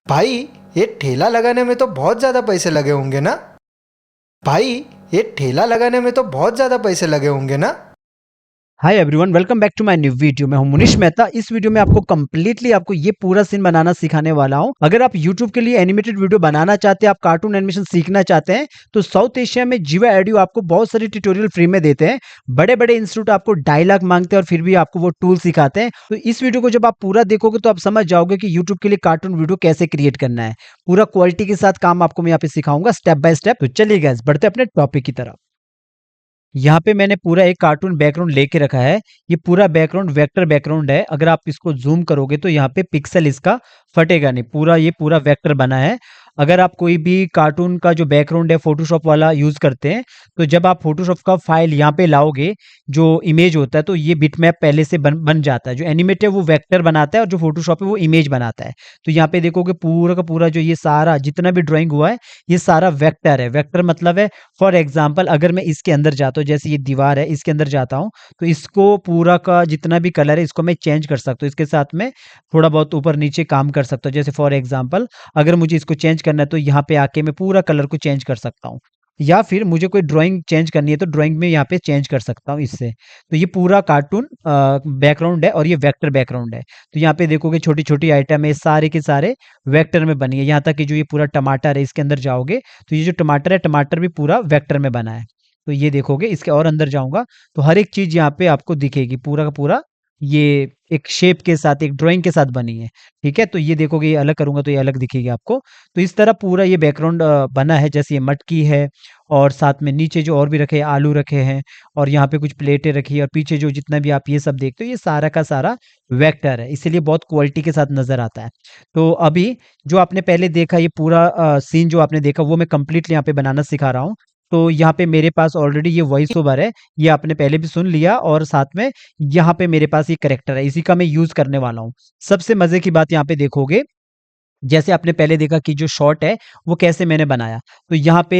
भाई, ये ठेला लगाने में तो बहुत ज़्यादा पैसे लगे होंगे ना? भाई, ये ठेला लगाने में तो बहुत ज़्यादा पैसे लगे होंगे ना? Hi everyone, welcome back to my new video. मैं हूं मुनीश मेहता। इस वीडियो में आपको ये पूरा सीन बनाना सिखाने वाला हूं। अगर आप यूट्यूब के लिए एनिमेटेड वीडियो बनाना चाहते हैं, आप कार्टून एनिमेशन सीखना चाहते हैं, तो साउथ एशिया में जीवा एडियो आपको बहुत सारी ट्यूटोरियल फ्री में देते हैं। बड़े बड़े इंस्टीट्यूट आपको 2.5 लाख मांगते हैं और फिर भी आपको वो टूल सिखाते हैं। तो इस वीडियो को जब आप पूरा देखोगे तो आप समझ जाओगे कि यूट्यूब के लिए कार्टून वीडियो कैसे क्रिएट करना है। पूरा क्वालिटी के साथ काम आपको मैं यहाँ पे सिखाऊंगा स्टेप बाय स्टेप। तो चलिए गाइस, बढ़ते हैं अपने टॉपिक की तरफ। यहाँ पे मैंने पूरा एक कार्टून बैकग्राउंड लेके रखा है। ये पूरा बैकग्राउंड वेक्टर बैकग्राउंड है। अगर आप इसको जूम करोगे तो यहाँ पे पिक्सल इसका फटेगा नहीं। ये पूरा वेक्टर बना है। अगर आप कोई भी कार्टून का जो बैकग्राउंड है फोटोशॉप वाला यूज करते हैं, तो जब आप फोटोशॉप का फाइल यहाँ पे लाओगे, जो इमेज होता है, तो ये बिटमैप पहले से बन जाता है। जो एनिमेट है वो वेक्टर बनाता है और जो फोटोशॉप है वो इमेज बनाता है। तो यहाँ पे देखोगे पूरा का पूरा जो ये सारा जितना भी ड्राइंग हुआ है, ये सारा वेक्टर है। वेक्टर मतलब है, फॉर एग्जाम्पल अगर मैं इसके अंदर जाता हूँ, जैसे ये दीवार है, इसके अंदर जाता हूँ, तो इसको पूरा का जितना भी कलर है इसको मैं चेंज कर सकता हूँ। इसके साथ में थोड़ा बहुत ऊपर नीचे काम कर सकता हूँ। जैसे फॉर एग्जाम्पल अगर मुझे इसको चेंज करना है तो यहाँ पे आके मैं पूरा कलर को चेंज कर सकता हूँ। या फिर मुझे कोई ड्राइंग चेंज करनी है तो ड्राइंग में यहाँ पे चेंज कर सकता हूँ इससे। तो ये पूरा कार्टून बैकग्राउंड है और ये वेक्टर बैकग्राउंड है। तो यहाँ पे देखोगे छोटी छोटी आइटम है, सारे के सारे वेक्टर में बनी है। यहाँ तक कि जो ये पूरा टमाटर है, इसके अंदर जाओगे तो ये जो टमाटर है, टमाटर भी पूरा वेक्टर में बना है। तो ये देखोगे, इसके और अंदर जाऊंगा तो हर एक चीज यहाँ पे आपको दिखेगी पूरा का पूरा। ये एक शेप के साथ, एक ड्राइंग के साथ बनी है। ठीक है, तो ये देखोगे, ये अलग करूंगा तो ये अलग दिखेगी आपको। तो इस तरह पूरा ये बैकग्राउंड बना है। जैसे ये मटकी है और साथ में नीचे जो और भी रखे हैं, आलू रखे हैं, और यहाँ पे कुछ प्लेटें रखी है, और पीछे जो जितना भी आप ये सब देखते हो, ये सारा का सारा वेक्टर है, इसीलिए बहुत क्वालिटी के साथ नजर आता है। तो अभी जो आपने पहले देखा, ये पूरा सीन जो आपने देखा, वो मैं कंप्लीटली यहाँ पे बनाना सिखा रहा हूँ। तो यहाँ पे मेरे पास ऑलरेडी ये वॉइस ओवर है, ये आपने पहले भी सुन लिया, और साथ में यहाँ पे मेरे पास ये करेक्टर है, इसी का मैं यूज करने वाला हूँ। सबसे मजे की बात यहाँ पे देखोगे, जैसे आपने पहले देखा कि जो शॉट है वो कैसे मैंने बनाया। तो यहाँ पे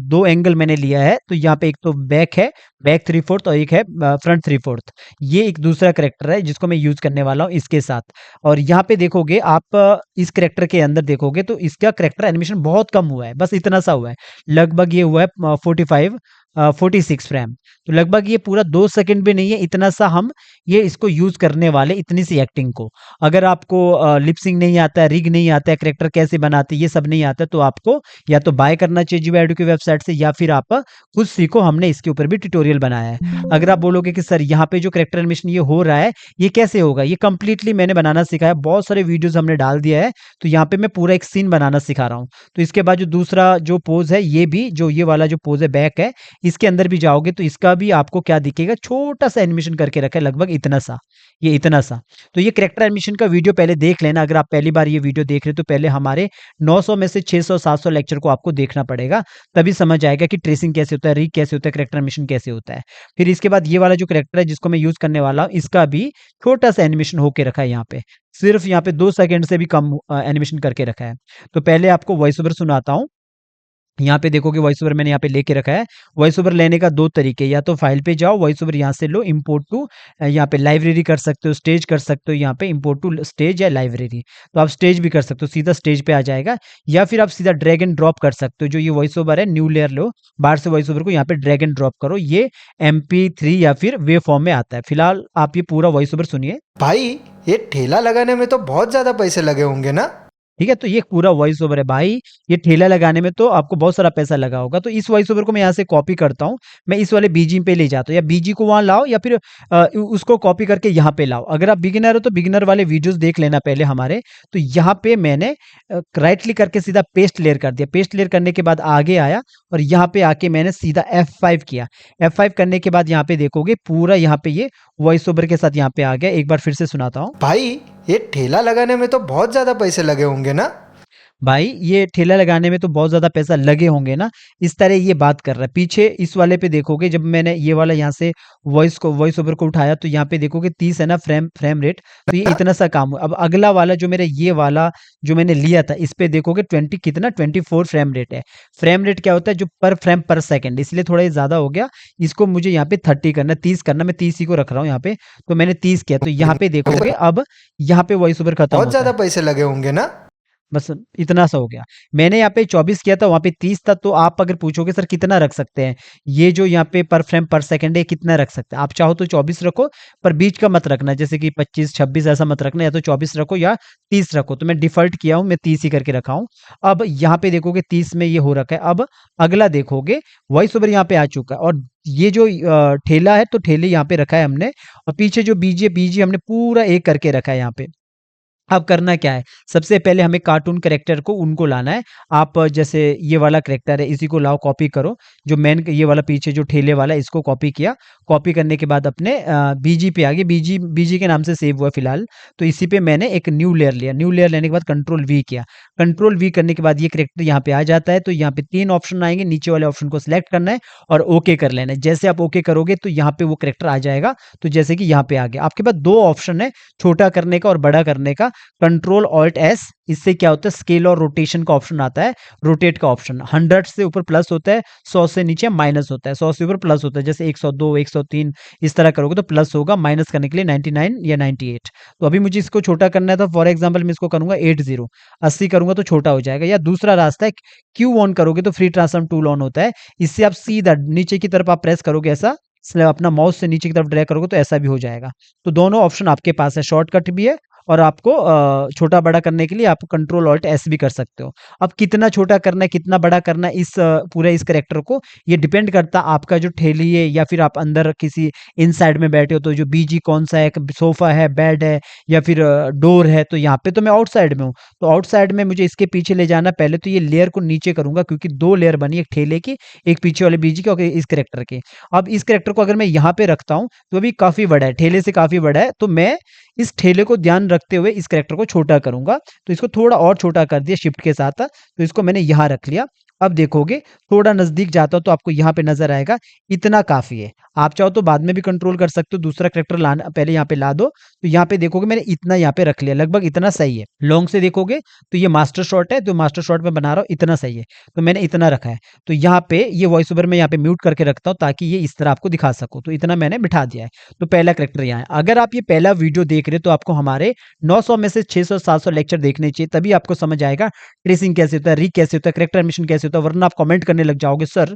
दो एंगल मैंने लिया है। तो यहाँ पे एक तो बैक है, बैक 3/4, और एक है फ्रंट 3/4। ये एक दूसरा करेक्टर है जिसको मैं यूज करने वाला हूँ इसके साथ। और यहाँ पे देखोगे आप, इस करेक्टर के अंदर देखोगे तो इसका करेक्टर एनिमेशन बहुत कम हुआ है, बस इतना सा हुआ है। लगभग ये हुआ है 46 फ्रेम। तो लगभग ये पूरा 2 सेकंड भी नहीं है, इतना सा हम ये इसको यूज करने वाले, इतनी सी एक्टिंग को। अगर आपको लिपसिंग नहीं आता है, रिग नहीं आता है, करेक्टर कैसे बनाते ये सब नहीं आता है, तो आपको या तो बाय करना चाहिए जीवा एडू की वेबसाइट से, या फिर आप खुद सीखो। हमने इसके ऊपर भी ट्यूटोरियल बनाया है। अगर आप बोलोगे कि सर यहाँ पे जो करेक्टर एनिमेशन ये हो रहा है, ये कैसे होगा, ये कंप्लीटली मैंने बनाना सिखाया, बहुत सारे वीडियोस हमने डाल दिया है। तो यहाँ पे मैं पूरा एक सीन बनाना सिखा रहा हूँ। तो इसके बाद जो दूसरा जो पोज है, ये भी जो ये वाला जो पोज है बैक है, इसके अंदर भी जाओगे तो इसका भी आपको क्या दिखेगा, छोटा सा एनिमेशन करके रखा है, लगभग इतना सा, ये इतना सा। तो ये करेक्टर एनिमेशन का वीडियो पहले देख लेना। अगर आप पहली बार ये वीडियो देख रहे हो तो पहले हमारे 900 में से 600 700 लेक्चर को आपको देखना पड़ेगा, तभी समझ आएगा कि ट्रेसिंग कैसे होता है, रीक कैसे होता है, करेक्टर एनिमेशन कैसे होता है। फिर इसके बाद ये वाला जो करेक्टर है जिसको मैं यूज करने वाला हूँ, इसका भी छोटा सा एनिमेशन होके रखा है यहाँ पे। सिर्फ यहाँ पे 2 सेकंड से भी कम एनिमेशन करके रखा है। तो पहले आपको वॉइस ओवर सुनाता हूँ। यहाँ पे देखोगे वॉइस ओवर मैंने यहाँ पे लेके रखा है। वॉइस ओवर लेने का दो तरीके, या तो फाइल पे जाओ, वॉइस ओवर यहाँ से लो, इंपोर्ट टू, यहाँ पे लाइब्रेरी कर सकते हो, स्टेज कर सकते हो, यहाँ पे इंपोर्ट टू स्टेज या लाइब्रेरी। तो आप स्टेज भी कर सकते हो, सीधा स्टेज पे आ जाएगा। या फिर आप सीधा ड्रैग एंड ड्रॉप कर सकते हो। जो ये वॉइस ओवर है, न्यू लेयर लो, बाहर से वॉइस ओवर को यहाँ पे ड्रैग एंड ड्रॉप करो, ये MP3 या फिर वे फॉर्म में आता है। फिलहाल आप ये पूरा वॉइस ओवर सुनिए। भाई, ये ठेला लगाने में तो बहुत ज़्यादा पैसे लगे होंगे ना? ठीक है, तो ये पूरा वॉइस ओवर है भाई। ये ठेला लगाने में तो आपको बहुत सारा पैसा लगा होगा। तो इस वॉइस ओवर को मैं यहाँ से कॉपी करता हूँ, मैं इस वाले बीजी पे ले जाता हूँ, या बीजी को वहाँ लाओ, या फिर उसको कॉपी करके यहाँ पे लाओ। अगर आप बिगिनर हो तो बिगिनर वाले वीडियोस देख लेना पहले हमारे। तो यहाँ पे मैंने राइट क्लिक करके सीधा पेस्ट लेयर कर दिया। पेस्ट लेयर करने के बाद आगे आया, और यहाँ पे आके मैंने सीधा F5 किया। F5 करने के बाद यहाँ पे देखोगे पूरा यहाँ पे ये वॉइस ओवर के साथ यहाँ पे आ गया। एक बार फिर से सुनाता हूँ। भाई, ये ठेला लगाने में तो बहुत ज़्यादा पैसे लगे होंगे ना? भाई, ये ठेला लगाने में तो बहुत ज़्यादा पैसा लगे होंगे ना, इस तरह ये बात कर रहा है। पीछे इस वाले पे देखोगे, जब मैंने ये वाला यहाँ से वॉइस ओवर को उठाया, तो यहाँ पे देखोगे 30 है ना फ्रेम रेट। तो ये इतना सा काम हुआ। अब अगला वाला जो मेरा ये वाला जो मैंने लिया था, इस पे देखोगे 20 कितना 24 फ्रेम रेट है। फ्रेम रेट क्या होता है, जो पर फ्रेम पर सेकंड, इसलिए थोड़ा ये ज़्यादा हो गया। इसको मुझे यहाँ पे 30 करना, 30 करना, मैं 30 ही को रख रहा हूँ यहाँ पे। तो मैंने 30 किया। तो यहाँ पे देखोगे अब यहाँ पे वॉइस ओवर खत्म बहुत होता ज़्यादा है। पैसे लगे होंगे ना? बस इतना सा हो गया। मैंने यहाँ पे 24 किया था, वहाँ पे 30 था, तो आप अगर पूछोगे सर कितना रख सकते हैं, ये जो यहाँ पे पर फ्रेम पर सेकंड है कितना रख सकते हैं, आप चाहो तो 24 रखो, पर बीच का मत रखना, जैसे कि 25 26 ऐसा मत रखना, या तो 24 रखो या 30 रखो। तो मैं डिफॉल्ट किया हूँ, मैं 30 ही करके रखा हूँ। अब यहाँ पे देखोगे 30 में ये हो रखा है। अब अगला देखोगे, वॉइस ओवर यहाँ पे आ चुका है, और ये जो ठेला है, तो ठेले यहाँ पे रखा है हमने, और पीछे जो बीजे बीजे हमने पूरा एक करके रखा है यहाँ पे। अब करना क्या है, सबसे पहले हमें कार्टून कैरेक्टर को उनको लाना है। आप जैसे ये वाला कैरेक्टर है, इसी को लाओ, कॉपी करो, जो मेन ये वाला पीछे जो ठेले वाला है, इसको कॉपी किया। कॉपी करने के बाद अपने बीजी पे आ गए, बीजी बीजी के नाम से सेव हुआ फिलहाल। तो इसी पे मैंने एक न्यू लेयर लिया, न्यू लेयर लेने के बाद कंट्रोल वी किया। कंट्रोल वी करने के बाद ये कैरेक्टर यहाँ पे आ जाता है। तो यहाँ पे 3 ऑप्शन आएंगे, नीचे वाले ऑप्शन को सिलेक्ट करना है और ओके कर लेना है। जैसे आप ओके करोगे तो यहाँ पे वो कैरेक्टर आ जाएगा। तो जैसे कि यहाँ पे आ गया, आपके पास 2 ऑप्शन है, छोटा करने का और बड़ा करने का। कंट्रोल ऑल्ट एस, इससे क्या होता है, स्केल और रोटेशन का ऑप्शन आता है, रोटेट का ऑप्शन। 100 से ऊपर प्लस होता है, 100 से नीचे माइनस होता है, 100 से ऊपर प्लस होता है, जैसे 102 103 इस तरह करोगे तो प्लस होगा, माइनस करने के लिए 99 या 98। तो अभी मुझे इसको छोटा करना है, तो फॉर एग्जांपल मैं इसको करूंगा 80, 80 करूंगा तो छोटा हो जाएगा। या दूसरा रास्ता है, क्यू ऑन करोगे तो फ्री ट्रांसफॉर्म टूल ऑन होता है, इससे आप सीधा नीचे की तरफ आप प्रेस करोगे, ऐसा अपना माउस से नीचे की तरफ ड्रैग करोगे तो ऐसा भी हो जाएगा। तो दोनों ऑप्शन आपके पास है, शॉर्टकट भी है, और आपको छोटा बड़ा करने के लिए आप कंट्रोल ऑल्ट एस भी कर सकते हो। अब कितना छोटा करना है कितना बड़ा करना है, इस पूरे इस कैरेक्टर को, ये डिपेंड करता है आपका जो ठेली है, या फिर आप अंदर किसी इनसाइड में बैठे हो, तो जो बीजी कौन सा है, सोफा है, बेड है, या फिर डोर है। तो यहाँ पे तो मैं आउटसाइड में हूँ, तो आउटसाइड में मुझे इसके पीछे ले जाना। पहले तो ये लेयर को नीचे करूंगा, क्योंकि 2 लेयर बनी, एक ठेले की, एक पीछे वाले बीजी की, और इस कैरेक्टर की। अब इस कैरेक्टर को अगर मैं यहाँ पे रखता हूँ तो अभी काफी बड़ा है, ठेले से काफी बड़ा है, तो मैं इस ठेले को ध्यान रखते हुए इस कैरेक्टर को छोटा करूंगा। तो इसको थोड़ा और छोटा कर दिया शिफ्ट के साथ, तो इसको मैंने यहाँ रख लिया। अब देखोगे थोड़ा नजदीक जाता हूं तो आपको यहाँ पे नजर आएगा, इतना काफी है। आप चाहो तो बाद में भी कंट्रोल कर सकते हो, दूसरा कैरेक्टर लाना, पहले यहाँ पे ला दो। तो यहाँ पे देखोगे मैंने इतना यहाँ पे रख लिया, लगभग इतना सही है। लॉन्ग से देखोगे तो ये मास्टर शॉट है, तो मास्टर शॉट में बना रहा हूँ, इतना सही है, तो मैंने इतना रखा है। तो यहाँ पे ये वॉइस ओवर में यहाँ पे म्यूट करके रखता हूँ, ताकि ये इस तरह आपको दिखा सकूं। तो इतना मैंने बिठा दिया है। तो पहला कैरेक्टर यहाँ है। अगर आप ये पहला वीडियो देख रहे हो तो आपको हमारे 900 में से 600 700 लेक्चर देखने चाहिए, तभी आपको समझ आएगा ट्रेसिंग कैसे होता है, री कैसे होता है, कैरेक्टर एनिमेशन कैसे होता है। वरना आप कमेंट करने लग जाओगे, सर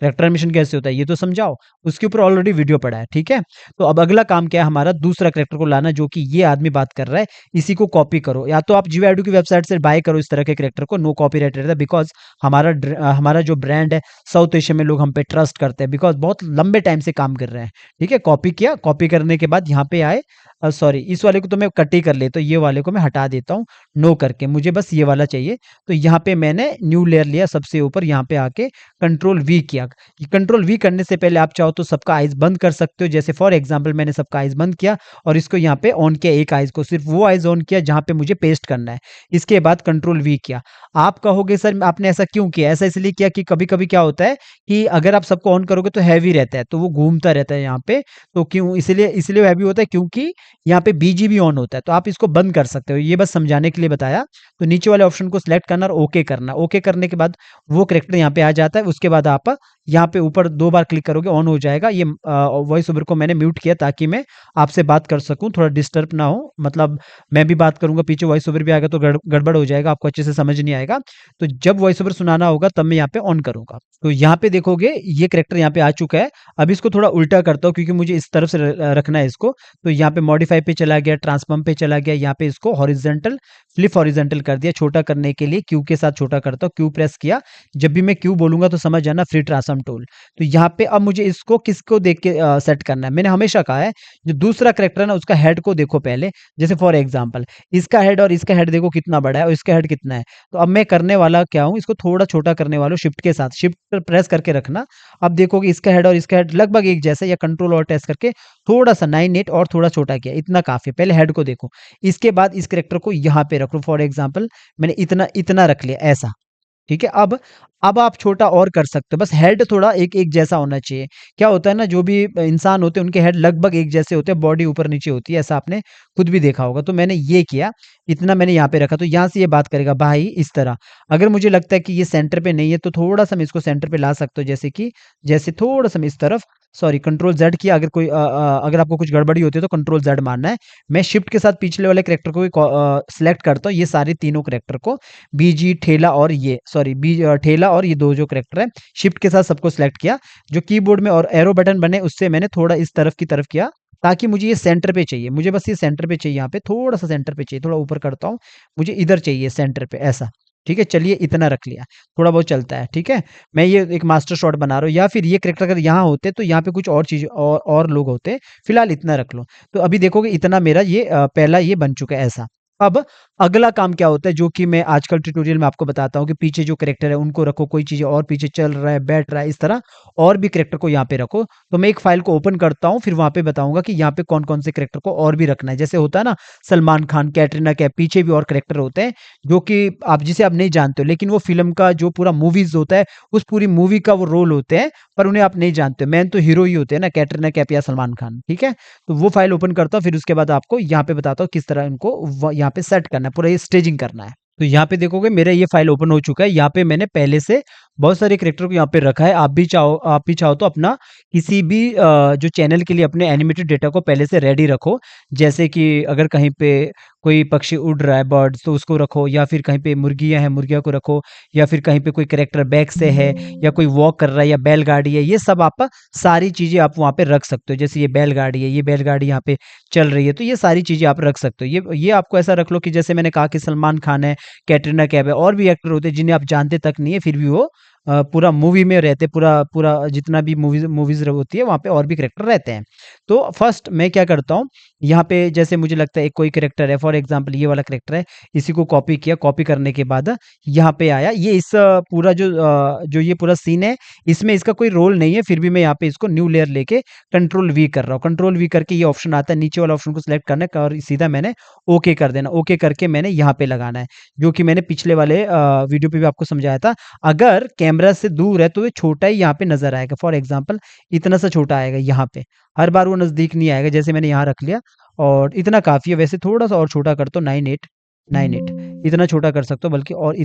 कैरेक्टर एनिमेशन कैसे होता है ये तो समझाओ, उसके ऊपर ऑलरेडी वीडियो पड़ा है, ठीक है। तो अब अगला काम क्या है हमारा, दूसरा कैरेक्टर को लाना, जो कि ये आदमी बात कर रहा है, इसी को कॉपी करो। या तो आप जीवाईडू की वेबसाइट से बाय करो इस तरह के कैरेक्टर को, नो कॉपीराइट रहता है, बिकॉज हमारा जो ब्रांड है, साउथ एशिया में लोग हम पे ट्रस्ट करते हैं, बिकॉज बहुत लंबे टाइम से काम कर रहे हैं। ठीक है, कॉपी किया, कॉपी करने के बाद यहाँ पे आए, सॉरी इस वाले को तो मैं कट ही कर लेता हूँ, ये वाले को मैं हटा देता हूँ नो करके, मुझे बस ये वाला चाहिए। तो यहाँ पे मैंने न्यू लेयर लिया, सबसे ऊपर यहाँ पे आके कंट्रोल वी किया। कंट्रोल वी करने से पहले आप चाहो तो सबका आइज बंद कर सकते हो, जैसे फॉर एग्जांपल मैंने सबका आइज बंद किया और इसको यहाँ पे ऑन किया, एक आइज को, सिर्फ वो आइज ऑन किया जहाँ पे मुझे पेस्ट करना है। इसके बाद कंट्रोल वी किया। आप कहोगे सर आपने ऐसा क्यों किया, ऐसा इसलिए किया कि कभी कभी क्या होता है कि अगर आप सबको ऑन करोगे तो हैवी रहता है, तो वो घूमता रहता है यहाँ पे। तो क्यों, इसलिए इसलिए हैवी होता है क्योंकि यहाँ पे बीजीबी ऑन होता है। तो आप इसको बंद कर सकते हो, ये बस समझाने के लिए बताया। तो नीचे वाले ऑप्शन को सिलेक्ट करना और ओके करना। ओके करने के बाद वो कैरेक्टर यहाँ पे आ जाता है। उसके बाद आप यहाँ पे ऊपर 2 बार क्लिक करोगे, ऑन हो जाएगा। ये वॉइस ओवर को मैंने म्यूट किया ताकि मैं आपसे बात कर सकूं, थोड़ा डिस्टर्ब ना हो, मतलब मैं भी बात करूंगा पीछे वॉइस ओवर भी आएगा तो गड़बड़ हो जाएगा, आपको अच्छे से समझ नहीं आएगा। तो जब वॉइस ओवर सुनाना होगा तब मैं यहाँ पे ऑन करूंगा। तो यहाँ पे देखोगे ये कैरेक्टर यहाँ पे आ चुका है। अब इसको थोड़ा उल्टा करता हूँ क्योंकि मुझे इस तरफ से रखना है इसको। तो यहाँ पे मॉडिफाई पे चला गया, ट्रांसफॉर्म पे चला गया, यहाँ पे इसको हॉरिजेंटल फ्लिप हॉरिजेंटल कर दिया। छोटा करने के लिए क्यू के साथ छोटा करता हूँ, क्यू प्रेस किया, जब भी मैं क्यू बोलूंगा तो समझ जाना फ्री ट्रांसफॉर्म टूल। तो यहाँ पे अब मुझे इसको किसको देख के सेट करना है, मैंने हमेशा कहा है जो दूसरा कैरेक्टर है ना उसका हेड को देखो पहले। जैसे फॉर एग्जांपल इसका हेड और इसका हेड देखो कितना बड़ा है और इसका हेड कितना है। तो अब मैं करने वाला क्या हूँ, इसको थोड़ा छोटा करने वाला हूँ शिफ्ट के साथ, शिफ्ट प्रेस करके रखना। अब देखोगे इसका हेड और इसका हेड लगभग एक जैसा, या कंट्रोल और टेस्ट करके थोड़ा सा 9 8 और थोड़ा छोटा किया, इतना काफी है। पहले हेड को देखो, इसके बाद इस कैरेक्टर को यहाँ पे रखो। फॉर एग्जाम्पल मैंने इतना इतना रख लिया ऐसा, ठीक है। अब अब आप छोटा और कर सकते हो, बस हेड थोड़ा एक एक जैसा होना चाहिए। क्या होता है ना, जो भी इंसान होते हैं उनके हेड लगभग एक जैसे होते हैं, बॉडी ऊपर नीचे होती है, ऐसा आपने खुद भी देखा होगा। तो मैंने ये किया, इतना मैंने यहाँ पे रखा, तो यहाँ से ये बात करेगा भाई इस तरह। अगर मुझे लगता है कि ये सेंटर पे नहीं है तो थोड़ा सा मैं इसको सेंटर पे ला सकता हूँ, जैसे कि जैसे थोड़ा सा मैं इस तरफ, सॉरी कंट्रोल जेड किया। अगर कोई अगर आपको कुछ गड़बड़ी होती है तो कंट्रोल जेड मारना है। मैं शिफ्ट के साथ पिछले वाले कैरेक्टर को सिलेक्ट करता हूँ, ये सारे तीनों कैरेक्टर को, बीजी ठेला और ये सॉरी ठेला और ये दो जो कैरेक्टर है, शिफ्ट के साथ सबको सिलेक्ट किया। जो कीबोर्ड में और एरो बटन बने उससे मैंने थोड़ा इस तरफ की तरफ किया, ताकि मुझे ये सेंटर पे चाहिए, मुझे बस ये सेंटर पे चाहिए, यहाँ पे थोड़ा सा सेंटर पे चाहिए, थोड़ा ऊपर करता हूँ, मुझे इधर चाहिए सेंटर पे ऐसा। ठीक है, चलिए इतना रख लिया, थोड़ा बहुत चलता है। ठीक है, मैं ये एक मास्टर शॉट बना रहा हूँ, या फिर ये कैरेक्टर अगर यहाँ होते तो यहाँ पे कुछ और चीज और लोग होते, फिलहाल इतना रख लो। तो अभी देखोगे इतना मेरा ये पहला ये बन चुका है ऐसा। अब अगला काम क्या होता है, जो कि मैं आजकल ट्यूटोरियल में आपको बताता हूँ, कि पीछे जो कैरेक्टर है उनको रखो, कोई चीज़ और पीछे चल रहा है, बैठ रहा है, इस तरह और भी कैरेक्टर को यहाँ पे रखो। तो मैं एक फाइल को ओपन करता हूँ, फिर वहाँ पे बताऊंगा कि यहाँ पे कौन कौन से कैरेक्टर को और भी रखना है। जैसे होता है ना, सलमान खान, कैटरीना कैफ, पीछे भी और कैरेक्टर होते हैं जो कि आप जिसे आप नहीं जानते हो, लेकिन वो फिल्म का जो पूरा मूवीज होता है, उस पूरी मूवी का वो रोल होते हैं, पर उन्हें आप नहीं जानते हो। मेन तो हीरो ही होते हैं ना, कैटरीना कैफ या सलमान खान। ठीक है, तो वो फाइल ओपन करता हूँ, फिर उसके बाद आपको यहाँ पे बताता हूँ किस तरह इनको यहाँ पे सेट करना है, पूरा ये स्टेजिंग करना है। तो यहाँ पे देखोगे मेरा ये फाइल ओपन हो चुका है। यहाँ पे मैंने पहले से बहुत सारे कैरेक्टर को यहाँ पे रखा है। आप भी चाहो तो अपना किसी भी जो चैनल के लिए अपने एनिमेटेड डेटा को पहले से रेडी रखो। जैसे कि अगर कहीं पे कोई पक्षी उड़ रहा है, बर्ड्स, तो उसको रखो, या फिर कहीं पे मुर्गियां हैं, मुर्गिया को रखो, या फिर कहीं पे कोई कैरेक्टर बैक से है, या कोई वॉक कर रहा है, या बैलगाड़ी है, ये सब आप सारी चीजें आप वहाँ पे रख सकते हो। जैसे ये बैलगाड़ी है, ये बैलगाड़ी यहाँ पे चल रही है, तो ये सारी चीजें आप रख सकते हो। ये आपको ऐसा रख लो कि जैसे मैंने कहा कि सलमान खान है, कैटरीना कैफ है, और भी एक्टर होते हैं जिन्हें आप जानते तक नहीं है, फिर भी वो पूरा मूवी में रहते, पूरा पूरा जितना भी मूवीज मूवीज होती है वहाँ पे और भी कैरेक्टर रहते हैं। तो फर्स्ट मैं क्या करता हूँ, यहाँ पे जैसे मुझे लगता है एक कोई कैरेक्टर है, फॉर एग्जांपल ये वाला कैरेक्टर है, इसी को कॉपी किया। कॉपी करने के बाद यहाँ पे आया, ये इस पूरा जो ये पूरा सीन है, इसमें इसका कोई रोल नहीं है, फिर भी मैं यहाँ पे इसको न्यू लेयर लेके कंट्रोल वी कर रहा हूँ। कंट्रोल वी करके ये ऑप्शन आता है, नीचे वाला ऑप्शन को सिलेक्ट करना है और सीधा मैंने ओके कर देना। ओके करके मैंने यहाँ पे लगाना है, जो कि मैंने पिछले वाले वीडियो पे भी आपको समझाया था। अगर कैमरा से दूर है तो ये छोटा ही यहाँ पे नजर आएगा, फॉर एग्जाम्पल इतना सा छोटा आएगा यहाँ पे, हर बार वो नजदीक नहीं आएगा। जैसे मैंने यहाँ रख लिया, और इतना काफी है। वैसे थोड़ा सा और छोटा कर तो 9:8 इतना छोटा कर सकते हो, बल्कि और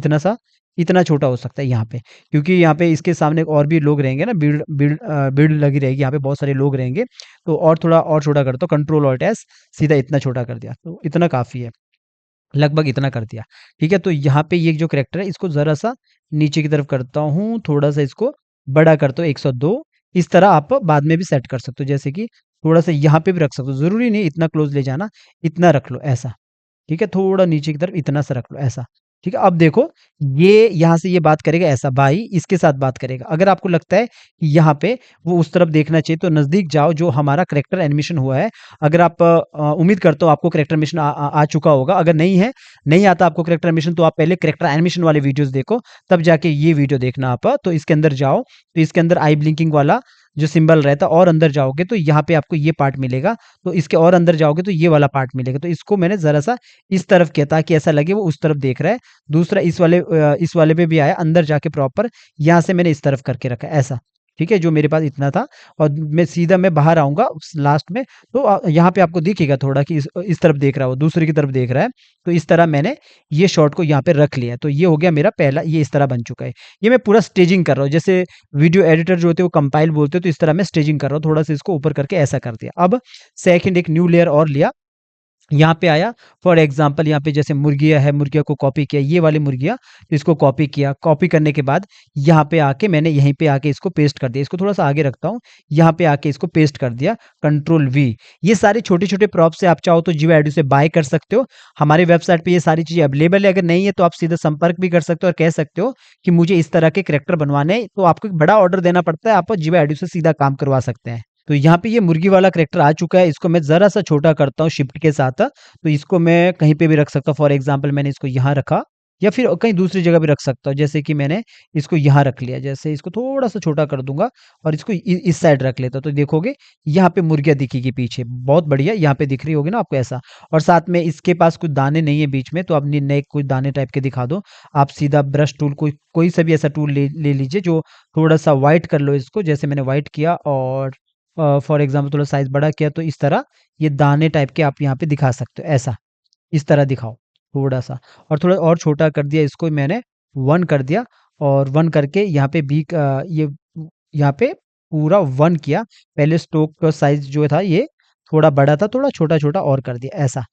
इतना छोटा हो सकता है यहाँ पे, क्योंकि यहाँ पे इसके सामने और भी लोग रहेंगे ना, बिल्ड लगी रहेगी, यहाँ पे बहुत सारे लोग रहेंगे। तो और थोड़ा और छोटा करता हूँ, कंट्रोल ऑल्ट एस, सीधा इतना छोटा कर दिया, तो इतना काफी है, लगभग इतना कर दिया। ठीक है, तो यहाँ पे ये जो कैरेक्टर है इसको जरा सा नीचे की तरफ करता हूँ, थोड़ा सा इसको बड़ा करता हूँ 102। इस तरह आप बाद में भी सेट कर सकते हो, जैसे कि थोड़ा सा यहाँ पे भी रख सकते हो, जरूरी नहीं इतना क्लोज ले जाना, इतना रख लो ऐसा। ठीक है, थोड़ा नीचे की तरफ इतना सा रख लो ऐसा। ठीक है, अब देखो ये यहाँ से ये बात करेगा ऐसा, भाई इसके साथ बात करेगा। अगर आपको लगता है कि यहाँ पे वो उस तरफ देखना चाहिए, तो नजदीक जाओ, जो हमारा करेक्टर एनिमेशन हुआ है। अगर आप उम्मीद करते हो आपको करेक्टर एनिमेशन आ चुका होगा, अगर नहीं है, नहीं आता आपको करेक्टर एनिमेशन, तो आप पहले करेक्टर एनिमेशन वाले वीडियोस देखो, तब जाके ये वीडियो देखना आप। तो इसके अंदर जाओ, तो इसके अंदर आई ब्लिंकिंग वाला जो सिंबल रहता है, और अंदर जाओगे तो यहाँ पे आपको ये पार्ट मिलेगा, तो इसके और अंदर जाओगे तो ये वाला पार्ट मिलेगा। तो इसको मैंने जरा सा इस तरफ किया, ताकि ऐसा लगे वो उस तरफ देख रहा है। दूसरा इस वाले पे भी आया, अंदर जाके प्रॉपर यहाँ से मैंने इस तरफ करके रखा ऐसा। ठीक है, जो मेरे पास इतना था, और मैं बाहर आऊंगा लास्ट में, तो यहाँ पे आपको दिखेगा थोड़ा कि इस तरफ देख रहा है, वो दूसरे की तरफ देख रहा है। तो इस तरह मैंने ये शॉट को यहाँ पे रख लिया, तो ये हो गया मेरा पहला, ये इस तरह बन चुका है। ये मैं पूरा स्टेजिंग कर रहा हूँ, जैसे वीडियो एडिटर जो होते हैं वो कंपाइल बोलते हैं, तो इस तरह मैं स्टेजिंग कर रहा हूँ, थोड़ा सा इसको ऊपर करके ऐसा कर दिया। अब सेकंड एक न्यू लेयर और लिया, यहाँ पे आया, फॉर एग्जाम्पल यहाँ पे जैसे मुर्गिया है, मुर्गिया को कॉपी किया, ये वाली मुर्गिया, इसको कॉपी किया। कॉपी करने के बाद यहाँ पे आके मैंने यहीं पे आके इसको पेस्ट कर दिया। इसको थोड़ा सा आगे रखता हूँ, यहाँ पे आके इसको पेस्ट कर दिया, कंट्रोल वी। ये सारे छोटे छोटे प्रॉप से आप चाहो तो जियो एडू से बाय कर सकते हो। हमारे वेबसाइट पे ये सारी चीजें अवेलेबल है। अगर नहीं है तो आप सीधा संपर्क भी कर सकते हो और कह सकते हो कि मुझे इस तरह के करेक्टर बनवाने हैं, तो आपको एक बड़ा ऑर्डर देना पड़ता है, आप जियो एडू से सीधा काम करवा सकते हैं। तो यहाँ पे ये मुर्गी वाला करेक्टर आ चुका है, इसको मैं जरा सा छोटा करता हूँ शिफ्ट के साथ, तो इसको मैं कहीं पे भी रख सकता हूँ। फॉर एग्जांपल मैंने इसको यहाँ रखा, या फिर कहीं दूसरी जगह भी रख सकता हूँ। जैसे कि मैंने इसको यहाँ रख लिया, जैसे इसको थोड़ा-सा छोटा कर दूँगा और इसको इस साइड रख लेता हूँ, तो देखोगे यहाँ पे मुर्गियाँ दिखेगी पीछे, बहुत बढ़िया यहाँ पे दिख रही होगी ना आपको ऐसा। और साथ में इसके पास कुछ दाने नहीं है बीच में, तो आप नि नए कुछ दाने टाइप के दिखा दो। आप सीधा ब्रश टूल कोई कोई सा भी ऐसा टूल ले ले लीजिए जो थोड़ा-सा व्हाइट कर लो इसको, जैसे मैंने व्हाइट किया और फॉर एग्ज़ाम्पल थोड़ा साइज़ बड़ा किया, तो इस तरह ये दाने टाइप के आप यहाँ पे दिखा सकते हो, ऐसा। इस तरह दिखाओ थोड़ा-सा, और थोड़ा और छोटा कर दिया इसको मैंने, 1 कर दिया और 1 करके यहाँ पे ये यहाँ पे पूरा 1 किया। पहले स्ट्रोक का साइज़ जो था ये थोड़ा बड़ा था, थोड़ा छोटा-छोटा और कर दिया ऐसा।